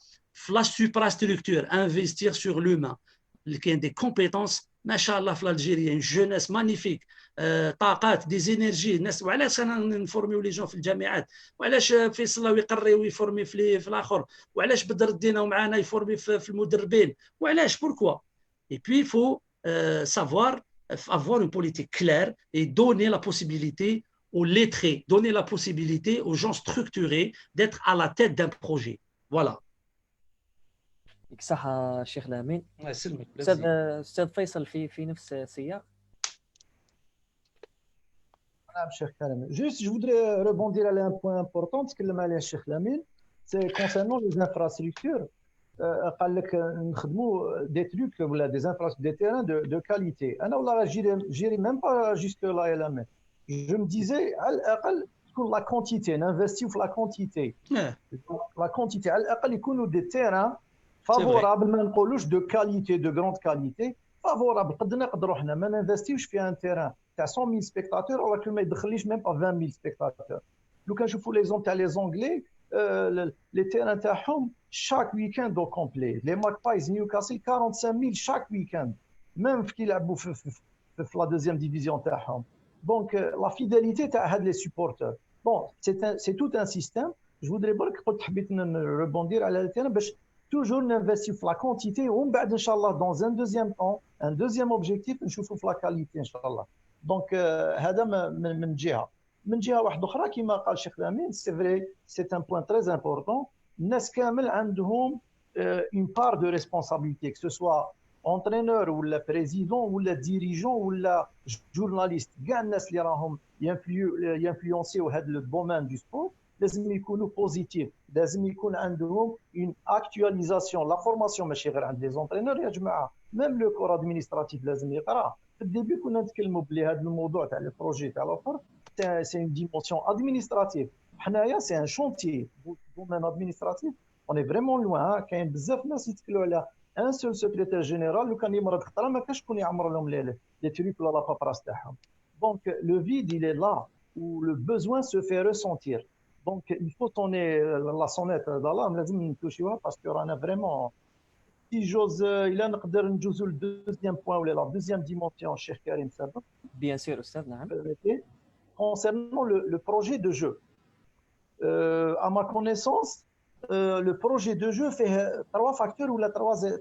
la suprastructure, investir sur l'humain. Il y a des compétences machallah في الجيريا، une jeunesse magnifique، طاقات، des énergies. الناس وعلاش انا نفورميو لي جون في الجامعات، وعلاش فيصل يقري ويفورمي في الاخر، وعلاش بدر الدين ومعانا يفورمي في المدربين، وعلاش pourquoi. Et puis il faut savoir avoir une politique claire et donner la possibilité aux lettrés, donner la possibilité aux gens structurés d'être à la tête d'un projet. Voilà. يعطيك الصحة شيخ لامين. الله يسلمك. أستاذ فيصل في نفس السياق. نعم شيخ كريم. Juste, je voudrais rebondir à un point important تكلم عليه الشيخ لامين. C'est concernant les infrastructures. قال لك نخدموا des trucs ولا des infrastructures, des terrains de qualité. أنا والله جيري même pas jusque là يا لامين. Je me disais على الأقل تكون la quantité، نinvestir في la quantité. La quantité على الأقل يكونوا des terrains فافورابل، ما نقولوش دو كاليتي دو غروند كاليتي، فافورابل. قد نقدروا حنا ما ننفستيوش في ان تيران تاع 100,000 سبيكتاتور ولكن ما يدخليش ميم با 20,000 سبيكتاتور. لو كنشوفوا لي زون تاع لي زونغلي لي تيران تاعهم شاك ويكاند او كومبلي. لي ماكبايز نيوكاسل 45,000 شاك ويكاند، ميم في كيلعبوا في لا دوزيام ديفيزيون تاعهم. دونك لا فيداليتي تاع هاد لي سوبورتور، بون سي توت ان سيستيم. جو فودري برك قلت حبيت نريبوندير على التيران باش toujours n'investir la quantité ومن بعد ان شاء الله dans un deuxième temps un deuxième objectif نشوفوا في la qualité ان شاء الله. دونك هذا من جهه واحده اخرى كما قال الشيخ لامين. سي فري سي ان بوين تري امبورطون. الناس كامل عندهم une part de responsabilité que ce soit entraîneur ولا président ولا dirigeant ولا journaliste. كاع الناس اللي راهم ينفلونسيو هذا الدومين دو سبور لازم يكونوا بوزيتيف، لازم يكون عندهم اون اكtualisation. لا فورماسيون ماشي غير عند لي زونترينور يا جماعه، ميم لو كور ادمينستراتيف لازم يقرا. في الديبي كنا نتكلموا بلي هذا الموضوع تاع لي بروجي تاع الاخر سي اون ديمونسيون ادمينستراتيف. حنايا سي ان شونتي دومين ادمينستراتيف، اون اي فريمون لوان. كاين بزاف ناس يتكلوا على ان سول سكرتير جينيرال لو كان يمرض خطره ما كاش شكون يعمر لهم لي تريك ولا لا بابراس تاعهم. دونك لو فيد il est là où le besoin se fait ressentir. Donc il faut sonner la sonnette d'alarme لازم نتوشيوها باسكو رانا فريمون si j'ose الى نقدر ندوزو للدوزيام بوين ولا لا دوزيام ديمونسيون الشيخ كريم سابق. Bien sûr, Ustad, نعم. Concernant le projet de jeu, à ma connaissance, le projet de jeu fait trois facteurs ou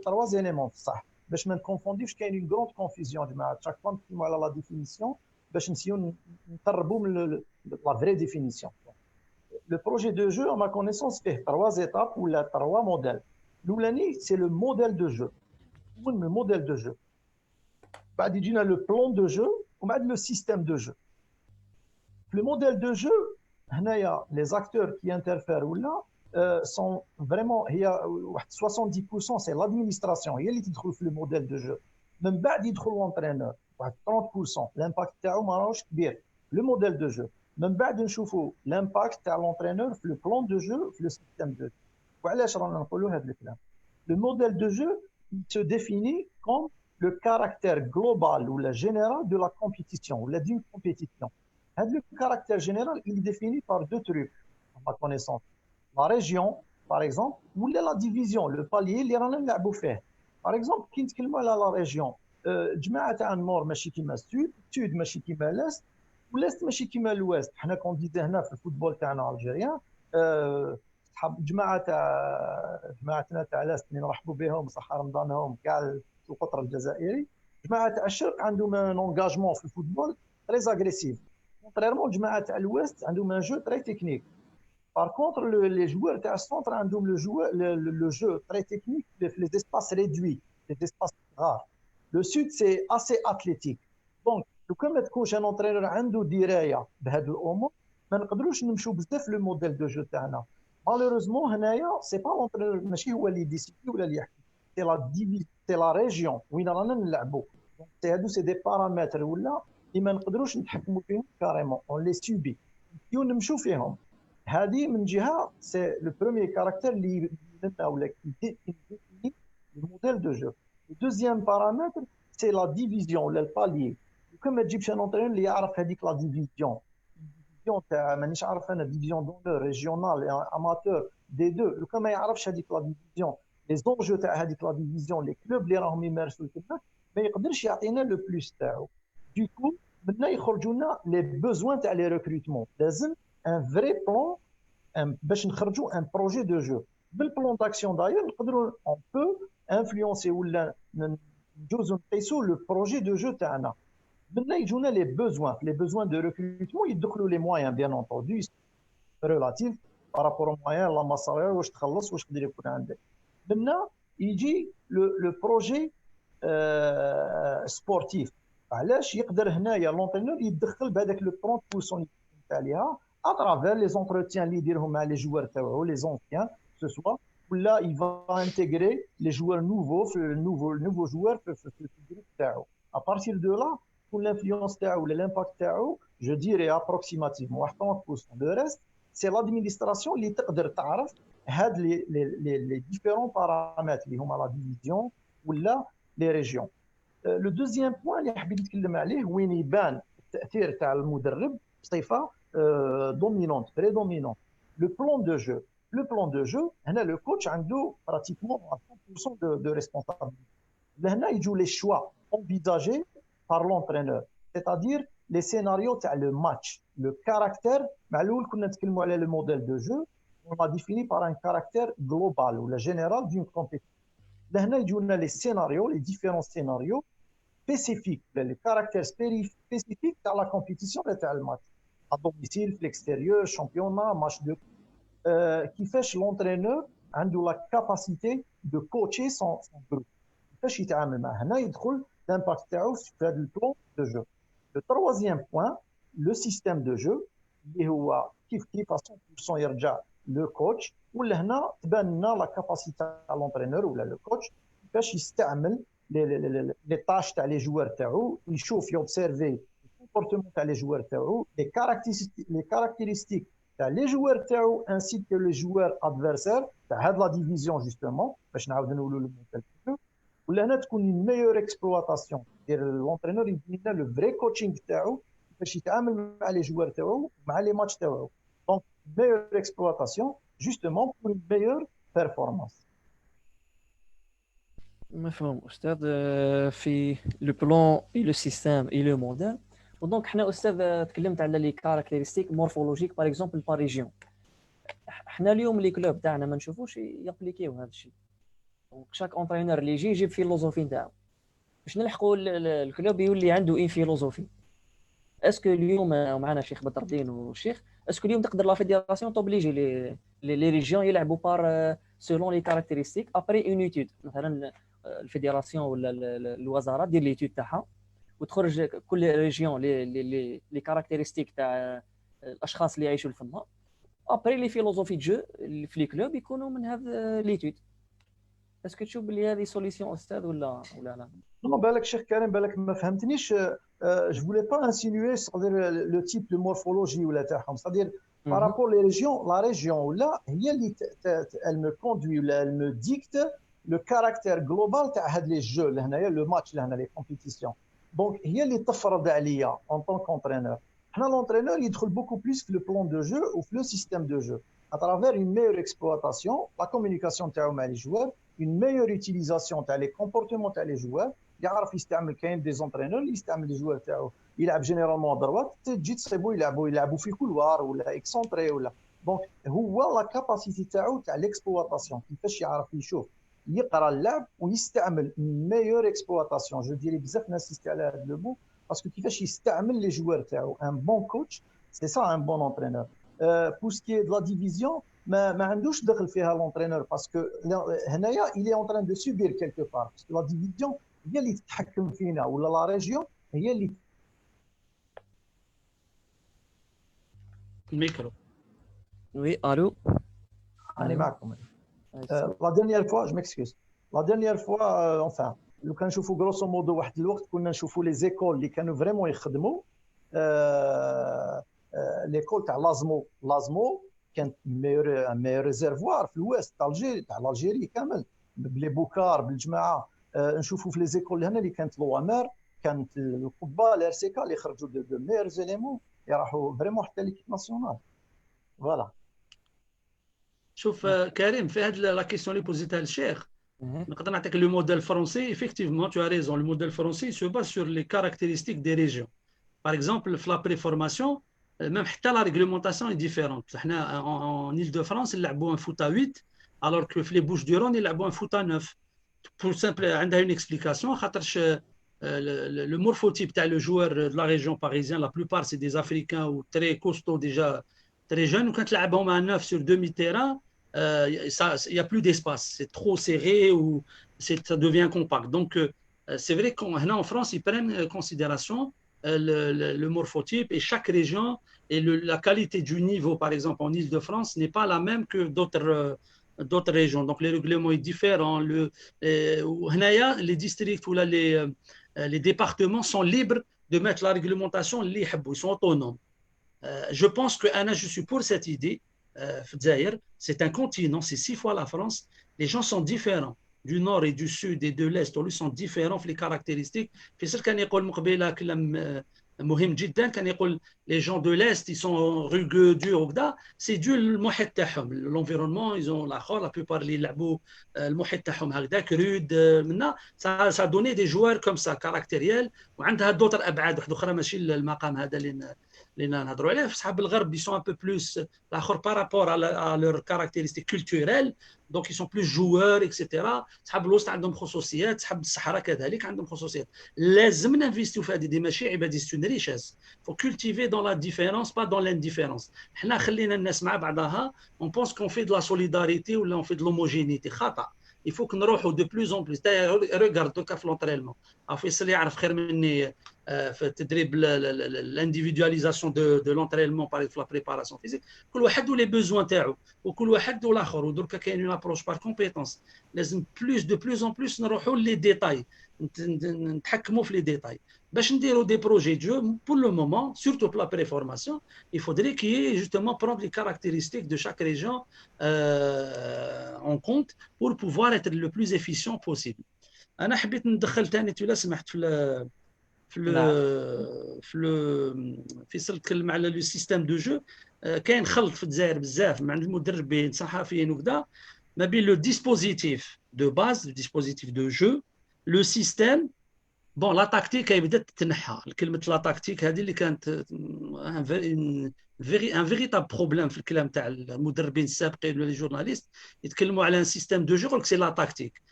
trois éléments. Ça, باش ما نكونفونديوش كاين une grande confusion جماعه. chaque fois نتكلموا على la définition باش نسيو نقربوا من la vraie définition. Le projet de jeu, à ma connaissance, fait trois étapes ou trois modèles. L'oulani, c'est le modèle de jeu. Le modèle de jeu. بعد يجينا le plan de jeu وبعد le système de jeu. Le modèle de jeu, les acteurs qui interfèrent ou là sont vraiment, il y a 70% c'est l'administration, il y a qui trouve le modèle de jeu. Même بعد يدخل l'entraîneur, 30% l'impact تاعو ماهوش كبير. Le modèle de jeu. من بعد نشوفوا l'impact تاع l'entraîneur في le plan de jeu في le système de jeu. وعلاش رانا نقولوا هذا الكلام؟ Le modèle de jeu il se définit comme le caractère global ou la général de la compétition ou d'une compétition. Le caractère général, il est défini par deux trucs, à ma connaissance. La région, par exemple, ou la division, le palier, les rangs fait. Par exemple, qui نتكلموا على la région, جماعة تاع النور ماشي كيما السود، السود ماشي كيما الاست، والاست ماشي كيما الوست. حنا كون ديزي هنا في الفوتبول تاعنا الجيريان، جماعتنا تاع الاست اللي نرحبوا بهم صحة رمضانهم كاع القطر الجزائري، جماعة تاع الشرق عندهم ان انجاجمون في الفوتبول très agressif. Contrairement aux joueurs à l'ouest, ils ont un jeu très technique. Par contre, les joueurs à centre ont le jeu très technique, les espaces réduits, les espaces rares. Le sud, c'est assez athlétique. Donc, comme un entraîneur a une دراية بهذا الأمور، ما نقدروش نمشوا بزاف le modèle de jeu تاعنا. Malheureusement, هنايا c'est pas l'entraîneur ماشي هو اللي يديسيدي ولا اللي يحكم. C'est la région وين رانا نلعبوا. Donc, c'est des paramètres ولا ما نقدروش نتحكموا فيهم كاريمون اون لي سوبي يو نمشوا فيهم. هذه من جهه سي لو بروميير كاركتير اللي لنا ولا كيديفيني الموديل دو جو. الدوزيام بارامتر سي لا ديفيزيون ولا الباليي. وكما ما تجيبش ان اونترينور اللي يعرف هذيك لا ديفيزيون تاع مانيش عارف انا ديفيزيون دونور ريجيونال اماتور دي دو، لو كان ما يعرفش هذيك لا ديفيزيون لي زونجو تاع هذيك لا ديفيزيون لي كلوب اللي راهم يمارسوا تما ما يقدرش يعطينا لو بلوس تاعو. Du coup, maintenant, il y a les besoins de les recrutements. Un vrai plan, un projet de jeu. Le plan d'action d'ailleurs, on peut influencer ou le projet de jeu. Maintenant, il y a les besoins de recrutement, ils ont les moyens, bien entendu, relatifs par rapport aux moyens, la masse salariale, où je travaille, où je peux dire. Maintenant, il y a le projet sportif. علاش يقدر هنايا لونترينور يدخل بهذاك لو 30% تاعها اترافير لي زونتروتيان اللي يديرهم مع لي جوار تاعو لي زونسيان سو سوا ولا يفا انتيغري لي جوار نوفو في النوفو جوار في الجروب تاعو. ابارتير دو لا كل الانفلونس تاعو ولا الامباكت تاعو جو ديري ابروكسيماتيفمون 30%. لو ريست سي لادمينستراسيون اللي تقدر تعرف هاد لي ديفيرون بارامتر اللي هما لا ديفيزيون ولا لي ريجيون. لو دوزيام بوين اللي حبيت نتكلم عليه وين يبان التاثير تاع المدرب بصفه دومينونت بري دومينونت. لو بلان دو جو. لو بلان دو جو هنا لو كوتش عنده براتيكمون 100% دو ريسبونسابيلتي. لهنا يجوا لي شوا انفيزاجي بار لونترينور c'est-à-dire لي سيناريو تاع لو ماتش. لو كاركتير مع الاول كنا نتكلموا على لو موديل دو جو on a défini par un caractère global ou la général d'une compétition. لهنا يجونا لي سيناريو لي ديفيرون سيناريو spécifique, les caractères spécifiques dans la compétition et dans le match. À domicile, l'extérieur, championnat, match de qui fait que l'entraîneur a la capacité de coacher son groupe. كيفاش يتعامل معاه. هنا يدخل l'impact تاعو في هذا البلان دو جو. Le troisième point, le système de jeu اللي هو كيف à 100% يرجع le coach. ولا هنا تبان لنا la capacité تاع l'entraîneur ولا le coach كيفاش يستعمل les tâches تاع les joueurs تاعو، يشوف يوبسيرفي الكومبورتمون تاع les joueurs تاعو، les caractéristiques تاع les joueurs تاعو ainsi que les joueurs adversaires تاع هاد لا ديفيزيون justement باش نعاود نقولوا له ولا هنا تكون une meilleure exploitation ديال لونترينور يدير لنا لو فري كوتشينغ تاعو باش يتعامل مع لي جوار تاعو مع لي ماتش تاعو دونك meilleure exploitation justement pour une meilleure performance. مفهوم استاذ. في لو بلان اي لو سيستيم اي لو موديل. ودونك حنا استاذ تكلمت على لي كاركتيرستيك مورفولوجيك باغ اكزومبل بار ريجيون. حنا اليوم لي كلوب تاعنا ما نشوفوش يابليكيو هذا الشيء. دونك شاك اونترينور اللي يجي يجيب فيلوزوفي نتاعو باش نلحقوا الكلوب يولي عنده اي فيلوزوفي. اسكو اليوم معنا شيخ بدر الدين والشيخ اسكو اليوم تقدر لا فيديراسيون توبليجي لي ريجيون يلعبوا بار سولون لي كاركتيرستيك ابري اون ايتود مثلا الفيديراسيون ولا الوزاره دير ليتود تاعها وتخرج كل ريجيون لي كاركتيرستيك تاع الاشخاص اللي يعيشوا الفما ابري لي فيلوزوفي جو في لي كلوب يكونوا من هذا ليتود. اسكو تشوف بلي هذه سوليسيون استاذ ولا لا؟ Non, بالك شيخ كريم بالك ما فهمتنيش. Je voulais pas insinuer c'est-à-dire le type de morphologie ولا تاعهم c'est-à-dire par rapport les régions la région ولا هي اللي elle me conduit ولا elle me dicte le caractère global تاع هاد لي جو لهنايا لو ماتش لهنا لي كومبيتيسيون دونك هي اللي تفرض عليا en tant qu'entraîneur. حنا l'entraîneur يدخل beaucoup plus في le plan de jeu ou في le système de jeu à travers une meilleure exploitation la communication تاعو مع les joueurs une meilleure utilisation تاع les comportements تاع les joueurs يعرف يستعمل كاين دي زونترينور اللي يستعمل لي جوار تاعو يلعب جينيرالمون دروات تجي تصيبو يلعبوا في كولوار ولا اكسونتري ولا دونك هو لا كاباسيتي تاعو تاع ليكسبلواتاسيون كيفاش يعرف يشوف يقرا اللعب ويستعمل ميور اكسبلواتاسيون جو ديري بزاف ناسيستي على هذا لو مو باسكو كيفاش يستعمل لي جوار تاعو ان بون كوتش سي سا ان بون انترينور. بور سكي دو لا ديفيزيون ما عندوش دخل فيها لونترينور باسكو هنايا il est en train de subir quelque part parce que la division هي اللي تتحكم فينا ولا لا ريجيون هي اللي الميكرو. وي الو انا معكم. لا ديرنيير فوا جو ميكسكوز لا ديرنيير فوا اونفان لو كنشوفوا غروسو مودو واحد الوقت كنا نشوفوا لي زيكول اللي كانوا فريمون يخدموا ليكول تاع لازمو كانت ميور ريزيرفوار في الويست تاع الجيري كامل بلي بوكار بالجماعه. نشوفوا في لي زيكول هنا اللي كانت لوامار كانت القبه الار سي كا اللي خرجوا دو ميور زيليمون يراحوا فريمون حتى ليكيب ناسيونال. فوالا شوف كريم في هذه لا كيسيون اللي بوزيتها الشيخ نقدر نعطيك لو موديل فرونسي ايفيكتيفمون تو ريزون لو موديل فرونسي سو باز سور لي كاركتيرستيك دي ريجيون باغ اكزومبل في لا بري فورماسيون ميم حتى لا ريغلومونطاسيون اي ديفيرونت. حنا اون ايل دو فرانس نلعبوا ان فوت 8 الوغ كو في لي بوش دو رون يلعبوا ان فوت 9 pour simple عندها une explication خاطرش le morphotype تاع le joueur de la région parisienne la plupart c'est des africains ou très costauds déjà très jeunes وكان تلعبهم à 9 sur demi-terrain il y a plus d'espace c'est trop serré ou ça devient compact donc c'est vrai qu'en France ils prennent en considération le morphotype et chaque région et la qualité du niveau par exemple en Île-de-France n'est pas la même que d'autres régions. Donc, les règlements sont différents. Les districts ou les départements sont libres de mettre la réglementation. Ils sont autonomes. Je pense que je suis pour cette idée. C'est un continent, c'est 6 fois la France. Les gens sont différents. Du nord et du sud et de l'est, ils sont différents les caractéristiques. مهم جدا كان يقول les gens de l'est ils sont rugueux durs وكذا c'est dû للمحيط تاعهم l'environnement ils ont la plupart اللي يلعبوا المحيط تاعهم هكذاك رود منا ça donné des joueurs comme ça caractériels وعندها دوطر ابعاد واحده اخرى ماشي المقام هذا اللي نهضروا عليه. في صحاب الغرب ils sont un peu plus الاخر par rapport à leurs caractéristiques culturelles donc ils sont plus joueurs etc. صحاب الوسط عندهم خصوصيات صحاب الصحراء كذلك عندهم خصوصيات. لازم ننفيستيو في هذه دي ماشي عبادي c'est une richesse. Faut cultiver dans la différence pas dans l'indifférence. حنا خلينا الناس مع بعضها on pense qu'on fait de la solidarité ou là on fait de l'homogénéité خطأ. Il faut que نروحوا de plus en plus. Regarde دوكا في l'entraînement. فيصل يعرف خير مني في التدريب l'individualisation de l'entraînement par exemple la préparation physique. كل واحد ولي besoins تاعو وكل واحد والاخر ودركا كاين une approche par compétence. لازم de plus en plus نروحوا les détails نتحكموا في les détails. باش نديروا des projets de jeu pour le moment surtout pour la préformation il faudrait qu'il y ait justement prendre les caractéristiques de chaque région en compte pour pouvoir être le plus efficient possible. انا حبيت ندخل ثاني الا سمحت فيصل تكلم على لو سيستيم دو جو. كاين خلط في الجزائر بزاف مع المدربين صحفيين وكذا ما بين لو ديسبوزيتيف دو باز لو ديسبوزيتيف دو جو لو سيستيم. بون لا تاكتيك هي بدات تتنحى. كلمه لا تاكتيك هذه اللي كانت ان فيريتاب بروبليم في الكلام تاع المدربين السابقين ولا لي جورناليست يتكلموا على ان سيستيم دو جو يقول لك سي لا تاكتيك.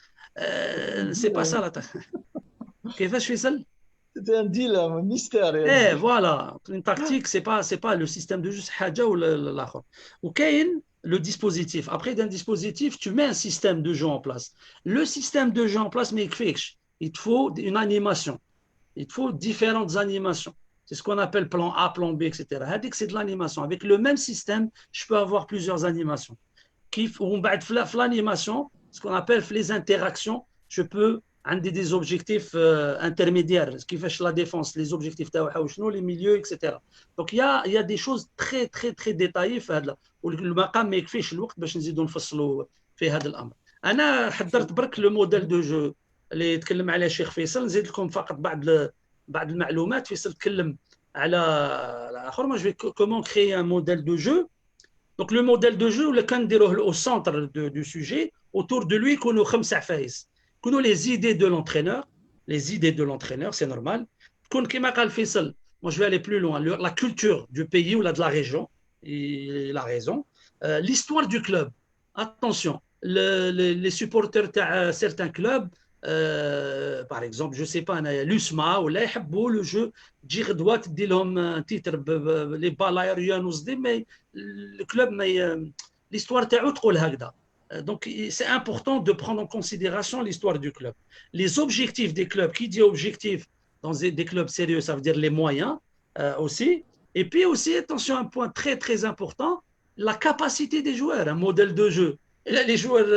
سي با سا لا كيفاش فيصل؟ C'était un deal, un mystère. ايه فوالا une tactique c'est pas le système de jeu c'est حاجه ولا الاخر. وكاين le dispositif. Après d'un dispositif tu mets un système de jeu en place. Le système de jeu en place ما يكفيكش. Il te faut une animation. Il te faut différentes animations. C'est ce qu'on appelle plan A, plan B, etc. هذيك c'est de l'animation. Avec le même système je peux avoir plusieurs animations. ومن بعد في l'animation ce qu'on appelle les interactions je peux عندي des objectifs intermédiaires كيفاش la défense les objectifs تاعها وشنو les milieux etc. donc il y a des choses très très très détaillées في هذا والمقام ما يكفيش الوقت باش نزيدوا نفصلوا في هذا الامر. انا حضرت برك لو موديل دو جو اللي يتكلم عليه الشيخ فيصل نزيد لكم فقط بعض المعلومات. فيصل تكلم على اخر ما جو كومون كريي ان موديل دو جو. donc le modèle de jeu اللي كنديروه au centre du sujet autour de lui يكونوا 5 عفايس. كونوا les idées de l'entraîneur c'est normal. كون كما قال فيصل moi je vais aller plus loin la culture du pays ou de la région il a raison. L'histoire du club attention les supporters تاع certains clubs par exemple je sais pas انا l'USMA ولا يحبوا le jeu تجي غدوه تدي لهم تيتر لي بالايريان وصدي mais le club ما l'histoire تاعو تقول هكذا. Donc, c'est important de prendre en considération l'histoire du club. Les objectifs des clubs, qui dit objectif dans des clubs sérieux, ça veut dire les moyens aussi. Et puis aussi, attention, un point très très important, la capacité des joueurs, un modèle de jeu. Et là, les joueurs,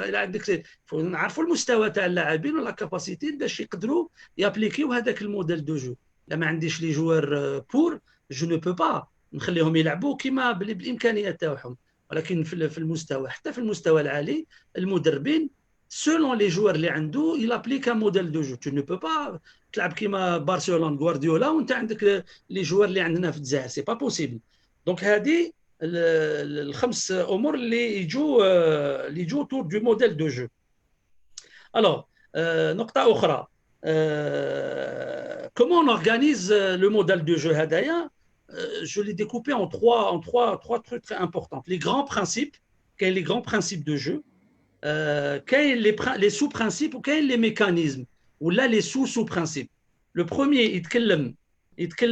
il faut نعرفوا المستوى تاع اللاعبين ولا capacité باش يقدروا يابليكيو هذاك الموديل دو جو. لا ما عنديش لي جوار بور جو نو بو با نخليهم يلعبوا كما بالامكانيات تاعهم. ولكن في المستوى حتى في المستوى العالي المدربين selon les joueurs اللي عنده il applique un modèle de jeu. tu ne peux pas تلعب كيما برشلونه غوارديولا وانت عندك لي جوار اللي عندنا في الجزائر سي با بوسيبل. دونك هذه الخمس امور اللي يجوا طور دو موديل دو جو. الوغ نقطه اخرى comment on organise le modèle de jeu هذايا. Je l'ai découpé en trois trucs très importants. Les grands principes, les grands principes de jeu, les sous-principes ou les mécanismes, ou là les sous-principes. Le premier, il te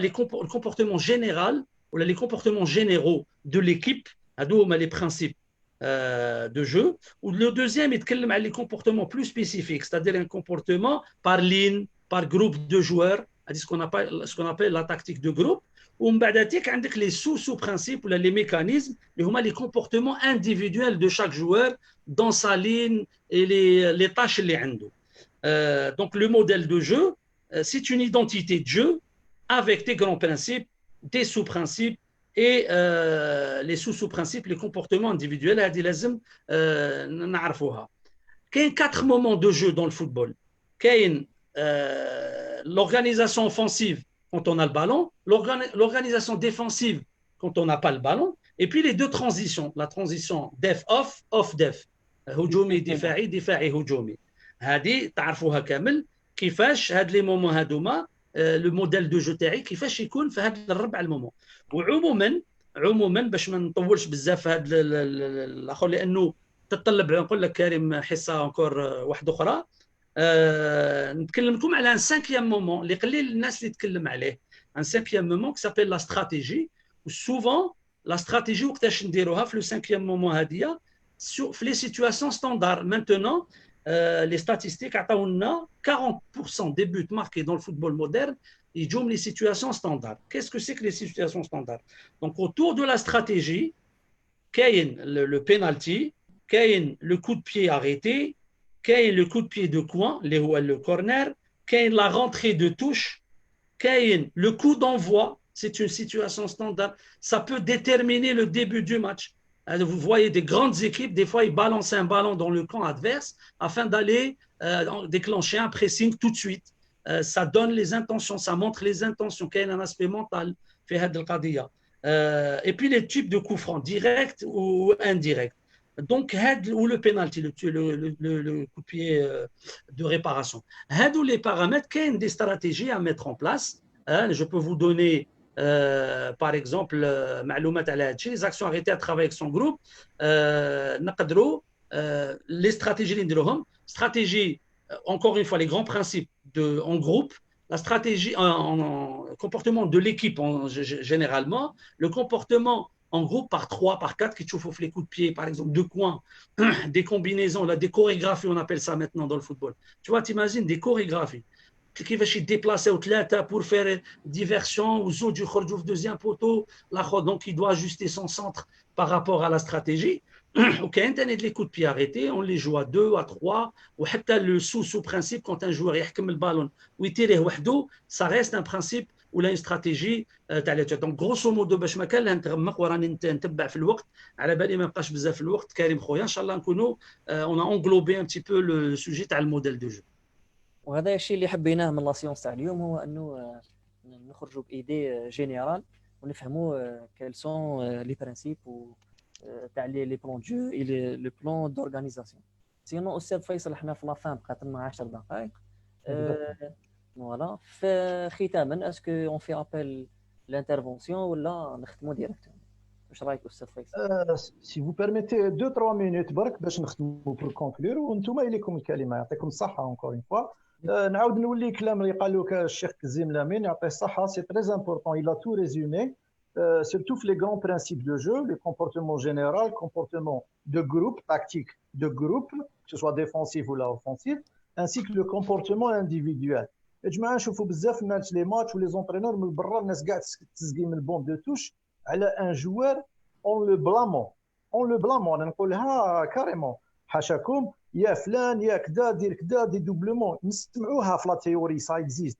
les comportements généraux ou les comportements généraux de l'équipe, les principes de jeu. Ou le deuxième, il te les comportements plus spécifiques, c'est-à-dire un comportement par ligne, par groupe de joueurs, ce qu'on appelle la tactique de groupe. ومن بعد تيك عندك لي سو برانسيب ولا لي ميكانيزم اللي هما لي كومبورتمون انديفيدويل دو شاك جوار دون سا لين اي لي تاش اللي عنده. دونك لو موديل دو جو سي اون ايدنتيتي دو جو avec des grands principes, des sous-principes et les sous-principes, les comportements individuels هذه لازم نعرفوها. كاين 4 moments de jeu dans le football. كاين l'organisation offensive quand on a le ballon, l'organisation défensive quand on n'a pas le ballon, et puis les deux transitions, la transition def-off, off-def, هجومي دفاعي دفاعي هجومي. هذه تعرفوها كامل كيفاش هاد لي مومون هادوما لو موديل دو جو تاعي كيفاش يكون في هاد الربع المومون. وعموما باش ما نطولش بزاف في هاد الاخر لانه تتطلب نقول لك كريم حصه انكور واحده اخرى. نتكلم لكم على ان سانكيام مومون اللي قليل الناس اللي تكلم عليه. ان سانكيام مومون كي سابيل لا استراتيجي وسوفون لا استراتيجي وقتاش نديروها في لو سانكيام مومون هاديه في لي سيتواسيون ستاندار. مانتونون les statistiques عطاونا 40% des buts marqués dans le football moderne يجوم les situations standards. Qu'est-ce que c'est que les situations standards? Donc autour de la stratégie كاين le penalty, كاين le coup de pied arrêté, كاين le coup de pied de coin اللي هو le corner, كاين la rentrée de touche, كاين le coup d'envoi. C'est une situation standard. Ça peut déterminer le début du match. Vous voyez des grandes équipes, des fois ils balancent un ballon dans le camp adverse afin d'aller déclencher un pressing tout de suite. Ça donne les intentions, ça montre les intentions, qu'il y a un aspect mental في هذه القضية. Et puis les types de coups francs, direct ou indirect. Donc, ou le penalty, le coup de pied de réparation. Ou les paramètres, qu'il y a des stratégies à mettre en place. Je peux vous donner, par exemple, les actions arrêtées à travailler avec son groupe. Les stratégies, stratégie, encore une fois, les grands principes en groupe, la stratégie en comportement de l'équipe généralement, le comportement en groupe par 3, par 4 qui te chauffent les coups de pied, par exemple, de coin, des combinaisons, là, des chorégraphies, on appelle ça maintenant dans le football. Tu vois, t'imagines des chorégraphies. Qui va se déplacer au tlata pour faire diversion, ou Zou du Khordjouf deuxième poteau, donc il doit ajuster son centre par rapport à la stratégie. Ok, internet les coups de pied arrêtés, on les joue à 2, à 3, ou le sous-principe quand un joueur يحكم le ballon ou il tire وحده, ça reste un principe ou une stratégie donc grosso modo باش ما كان لها نتغمق وراني نتبع في الوقت على بالي ما بقاش بزاف في الوقت كريم خويا ان شاء الله نكونوا on a englobé un petit peu le sujet تاع الموديل دو جو. وهذا الشيء اللي حبيناه من لا سيونس تاع اليوم هو انه نخرجوا بايدي جينيرال ونفهموا كيل سون لي برينسيپ تاع لي بلان جو اي لو بلان دورغانيزاسيون. سينو استاذ فيصل احنا في لافان بقات لنا 10 دقائق. فوالا ختاما اسكو اون في ابل لانترفونسيون ولا نختموا ديريكتومون؟ واش رايك استاذ فيصل؟ سي فو بيرميتي 2 3 مينوت برك باش نختموا بور كونكلور وانتم اليكم الكلمه. يعطيكم الصحه اونكور اون فوا. نعاود نولي كلام اللي قال لك الشيخ كزيم لامين يعطيه الصحه. سي تري امبورطون il a tout résumé. Surtout les grands principes de jeu, le comportement général, comportement de groupe, tactique de groupe, que ce soit défensif ou là offensif, ainsi que le comportement individuel. يا جماعه نشوفوا بزاف الناس لي ماتش ولي زونترينور من برا الناس كاع تسقي من البون دو توش على ان جوار اون لو بلامون انا نقولها كاريمون حاشاكم يا فلان يا كذا دير كذا دي دوبلومون نسمعوها في لا تيوري سا اكزيست.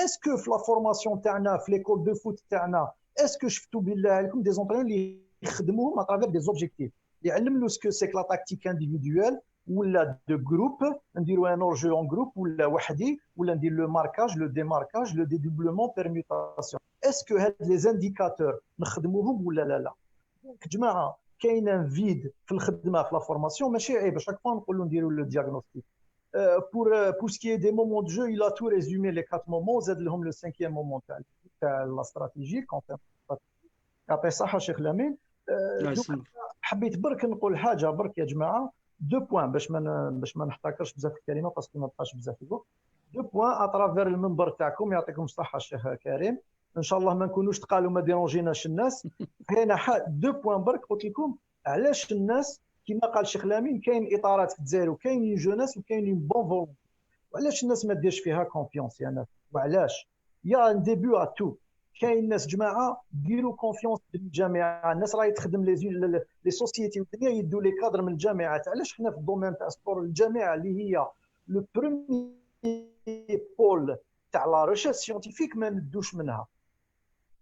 اسكو في لا فورماسيون تاعنا في ليكول دو فوت تاعنا اسكو شفتوا بالله عليكم دي زونترينور اللي يخدموهم اترافير دي زوبجيكتيف يعلم له سكو سي لا تاكتيك انديفيدويل ولا دو جروب نديروا ان اورجو اون جروب ولا وحدي ولا ندير لو ماركاج لو ديماركاج لو ديدوبلومون بيرميوتاسيون. اسكو هاد لي زانديكاتور نخدموهم ولا لا؟ دونك جماعه كاين ان فيد في الخدمه في لا فورماسيون ماشي عيب شاك فوا نقولوا نديروا لو دياغنوستيك. pour ce qui est des moments de jeu, il a tout résumé les 4 moments. زاد لهم le 5e moment تاع la stratégie quand يعطي الصحه شيخ لامين. حبيت برك نقول حاجه برك يا جماعه 2 بوين باش ما نحتكرش بزاف الكلمه باسكو ما بقاش بزاف في الوقت. 2 بوين اترافير المنبر تاعكم يعطيكم الصحه الشيخ كريم ان شاء الله ما نكونوش تقالوا ما ديرونجيناش الناس. هنا 2 بوين برك قلت لكم علاش الناس كما قال الشيخ لامين كاين اطارات في الجزائر وكاين جوناس وكاين بون فولون وعلاش الناس ما ديرش فيها كونفيونس يا ناس وعلاش يا ان ديبيو ا تو. كاين ناس جماعه ديروا كونفيونس بالجامعه. الناس راهي تخدم لي سوسيتي والدنيا يدوا لي كادر من الجامعات. علاش حنا في الدومين تاع السبور الجامعه اللي هي لو بروميي بول تاع لا ريشيرش سيونتيفيك ما ندوش منها؟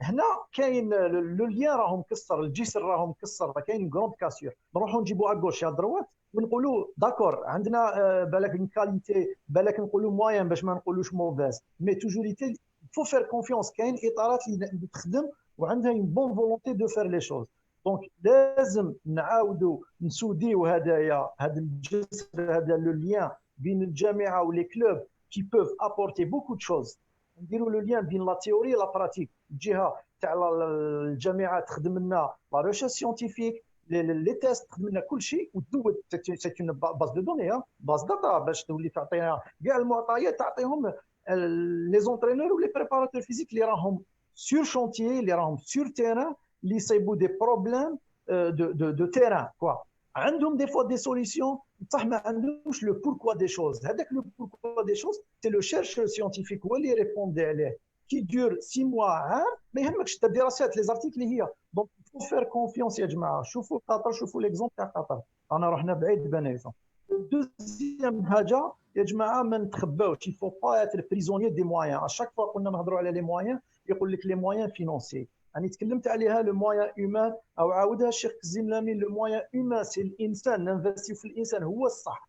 هنا كاين لو ليان راه مكسر الجسر راه مكسر كاين غروند كاسيور. نروحوا نجيبوا اغوش يا دروات ونقولوا داكور عندنا بالك اون كاليتي بالك نقولوا موين باش ما نقولوش موفاز مي توجوريتي faut faire confiance. كاين اطارات اللي تخدم وعندها une bonne volonté de faire les choses. دونك لازم نعاودوا نسوديو هذا الجسر هذا لو ليان بين الجامعه ولي كلوب qui peuvent apporter beaucoup de choses. نديروا لو ليان بين لا تيوري لا براتيك. الجهه تاع الجامعه تخدم لنا لا ريشيرش سيونتيفيك لي تيست تخدم لنا كل شيء وتدوز سي اون باز دو دوني باز داتا باش تولي تعطينا كاع المعطيات تعطيهم لي زونترينور ولي بريباراتور فيزيك اللي راهم سور شونتيي اللي راهم سور تيران اللي يصيبوا دي بروبليم دو تيران كوا عندهم دي فوا دي سوليسيون بصح ما عندوش لو بوركوا دي شوز. هذاك لو بوركوا دي شوز سي لو شيرشور سيونتيفيك هو اللي ريبوندي عليه كي دور 6 موا عام ما يهمكش تا دراسات لي زارتيكل اللي هي. دونك فو فير كونفيونس يا جماعه. شوفوا قطر شوفوا ليكزومبل تاع قطر انا رحنا بعيد بنيزون. دوزيام حاجه يا جماعه ما نتخباوش il faut pas être prisonnier des moyens. à chaque fois كنا نهضروا على لي مويان يقول لك لي مويان فينونسي. انا تكلمت عليها لو مويان هيومان او عاودها الشيخ كزيم لامين لو مويان هيومان سي الانسان ننفستيو في الانسان هو الصح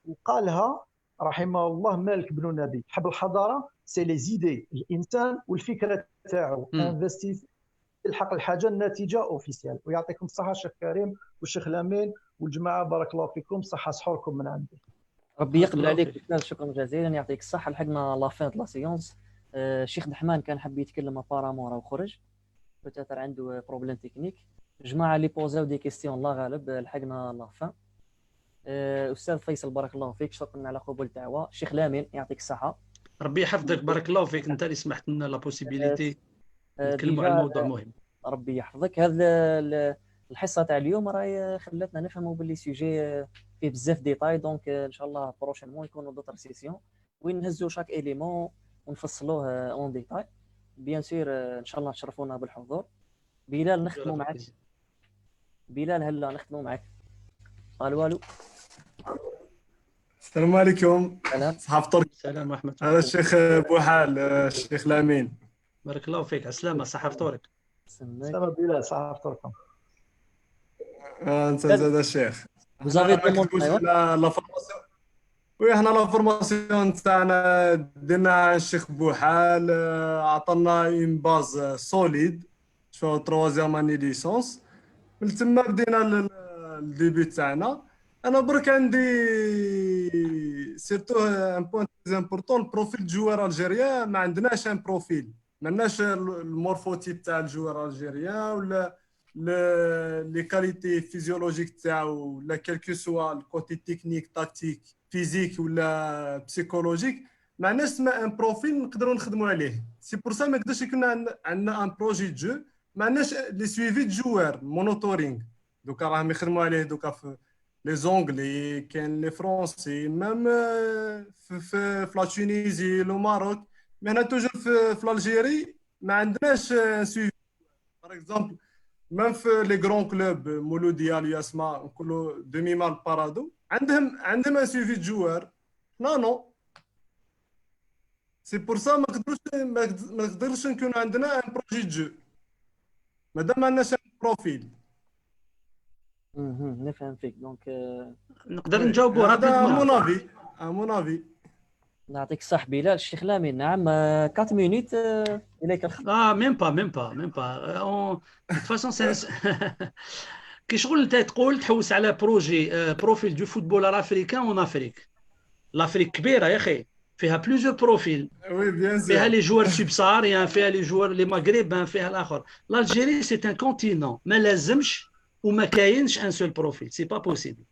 وقالها رحمه الله مالك بن نبي. حب الحضاره سي لي زيدي، الانسان والفكره تاعو انفستي يلحق الحاجه النتيجه اوفيسيال. ويعطيكم الصحه الشيخ كريم والشيخ لامين والجماعه، بارك الله فيكم، صحه سحوركم من عندي. ربي يقبل عليك أستاذ، شكرا جزيلا، يعطيك الصحة. لحقنا لافين د لا سيونس. الشيخ دحمان كان حب يتكلم ابارامون راه خرج، بوتيتر عنده بروبليم تكنيك. جماعة اللي بوزاو دي كيستيون الله غالب لحقنا لافين. أستاذ فيصل بارك الله فيك، شكرا على قبول الدعوة. الشيخ لامين يعطيك الصحة. ربي يحفظك، بارك الله فيك، انت اللي سمحت لنا لا بوسيبيليتي نتكلموا على الموضوع مهم. ربي يحفظك. هذا الحصة تاع اليوم راهي خلاتنا نفهموا باللي سوجي فيه بزاف ديتاي، دونك ان شاء الله بروشينمون يكونوا دوطر سيسيون وين نهزوا شاك اليمون ونفصلوه اون ديتاي. بيان سور ان شاء الله تشرفونا بالحضور. بلال نختموا معك. بلال هلا نختموا معك. قال والو. السلام عليكم. سلام. صحاب طرق. السلام ورحمة الله. هذا الشيخ بوحال، الشيخ لامين. بارك الله فيك. عسلامة، صحة فطورك. سلام بلال، صحة فطوركم. انت زاد الشيخ. وزافي لا فورماسيون. وي حنا لا فورماسيون تاعنا درنا الشيخ بوحال، عطانا اون باز سوليد شو تروازيام اني ليسونس. من تما بدينا الديبي تاعنا. انا برك عندي سيرتو ان بوين تري امبورطون، البروفيل جوار الجيريان. ما عندناش ان بروفيل، ما عندناش المورفوتيب تاع الجوار الجيريان ولا لي كاليتي فيزيولوجيك تاعو ولا كالكو سوا الكوتي تكنيك تاكتيك فيزيك ولا بسيكولوجيك. ما عندناش ان بروفيل نقدروا نخدموا عليه. سي بور سا ما يقدرش يكون عندنا ان بروجي جو. ما عندناش لي سويفي جوار مونوتورينغ. دوكا راهم يخدموا عليه دوكا في لي زونغلي، كاين لي فرونسي، ميم في لا تونيزي لو ماروك. مي هنا توجور في الجيري ما عندناش سويفي. باغ اكزومبل ميم في لي غران كلوب مولوديا الياسما نقولوا دومي مال بارادو عندهم ان سويفي جوار. نو سي بور سا ما نقدرش نكون عندنا ان بروجي جو مادام ما عندناش بروفيل. نفهم فيك. دونك نقدر نجاوبوا هذا مون افي. نعطيك الصح بلال. الشيخ لامين نعم 4 مينوت اليك الخط. ميم با de toute façon كي شغل انت تقول تحوس على بروجي بروفيل دو فوتبول افريكان اون افريك. لافريك كبيره يا اخي، فيها بليزيور بروفيل. وي بيان سور. فيها لي جوار سوبساريان، فيها لي جوار لي مغربان، فيها الاخر. الجيري سي ان كونتينون، ما لازمش وما كاينش ان سول بروفيل، سي با بوسيبل.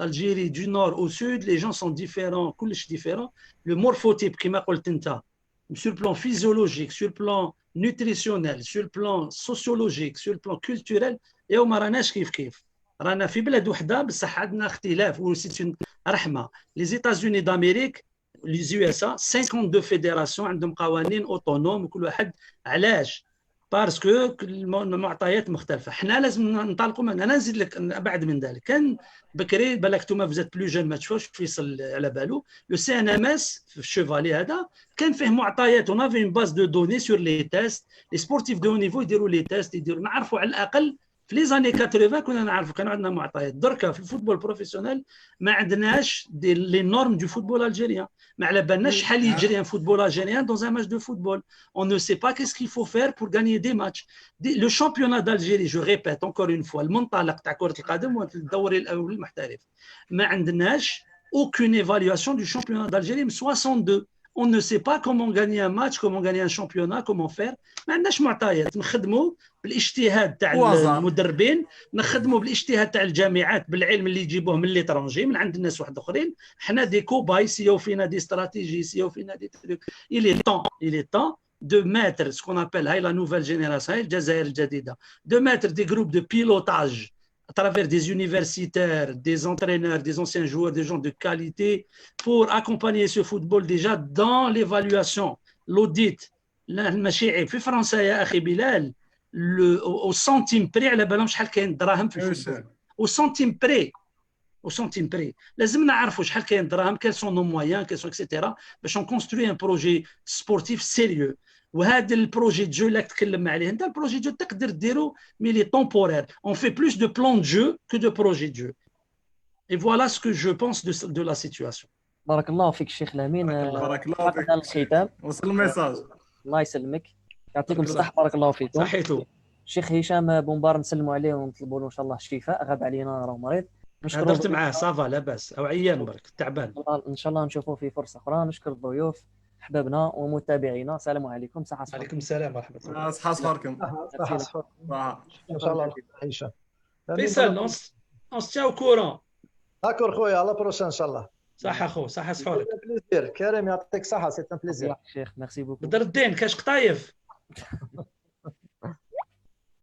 l'Algérie du nord au sud, les gens sont différents, كلش différents. Le morphotype كما قلت انت sur le plan physiologique, sur le plan nutritionnel, sur le plan sociologique, sur le plan culturel, et ما راناش كيف رانا في بلاد وحده بصح عندنا اختلاف. وسيت رحمه. les États-Unis d'Amérique les USA 52 fédérations عندهم قوانين اوتونوم وكل واحد. علاش؟ باسكو المعطيات مختلفه. حنا لازم ننطلقوا من. انا نزيد لك بعد من ذلك. كان بكري بالك انتم فزات بلو جون ما تشوفوش فيصل على بالو لو سي ان ام اس في الشيفالي هذا كان فيه معطيات. اون افي اون باز دو دوني سور لي تيست. لي سبورتيف دو نيفو يديروا لي تيست، يديروا نعرفوا على الاقل. في لي زاني 80 كنا نعرفوا، كان عندنا معطيات. دركا في الفوتبول بروفيسيونيل ما عندناش لي نورم دو فوتبول الجيريان. ما على بالناش شحال يجري ان فوتبول الجيريان دون ان ماتش دو فوتبول. اون نو سي با كيس كيل فو فير بور غانيي دي ماتش. لو شامبيونا دالجيري جو ريبيت اونكور اون فوا، المنطلق تاع كره القدم والدوري الاول المحترف، ما عندناش aucune évaluation du championnat d'Algérie 62. On ne sait pas comment gagner un match, comment gagner un championnat, comment faire. ما عندناش معطيات. نخدموا بالاجتهاد تاع المدربين، نخدموا بالاجتهاد تاع الجامعات بالعلم اللي يجيبوه من ليترونجي من عند الناس واحد اخرين. حنا دي كوباي سيو فينا دي استراتيجي، سيو فينا دي تروك. il est temps de mettre ce qu'on appelle هاي la nouvelle génération، هاي الجزائر الجديده، de mettre des groupes de pilotage à travers des universitaires, des entraîneurs, des anciens joueurs, des gens de qualité pour accompagner ce football déjà dans l'évaluation, l'audit. المشاريع في فرنسا يا اخي بلال au centime près على بالهم شحال كاين دراهم في الفوتبول. au centime près. au centime près. لازم نعرفوا شحال كاين دراهم، quels sont nos moyens, quels sont etc. باش on construit un projet sportif sérieux. وهذا البروجي دو اللي تكلم عليه انت، البروجي دو تقدر ديرو مي لي طومبورير. اون في بلوس دو بلان دو جو كو دو بروجي دو. اي فوالا سكو جو بونس دو لا سيتواسيون. بارك الله فيك الشيخ لامين. بارك الله فيك. على الختام. وصل الميساج. الله يسلمك، يعطيكم بارك الله. الصحة، بارك الله فيكم. صحيتو. الشيخ هشام بومبار نسلموا عليه ونطلبوا له ان شاء الله الشفاء، غاب علينا راه مريض. هدرت معاه صافا لاباس او عيان برك تعبان. ان شاء الله نشوفوه في فرصة أخرى. نشكر الضيوف احبابنا ومتابعينا، السلام عليكم، صحة صحة. عليكم السلام ورحمه الله. صحة صحاركم. صح صح. ان شاء الله عيشه. فيصل on se tient au courant. داكور خويا، على بروشان ان شاء الله. صح اخو، صح سحورك. بليزير كريم، يعطيك الصحه، سي ان بليزير. الشيخ ميرسي بوكو. بدر الدين كاش قطايف.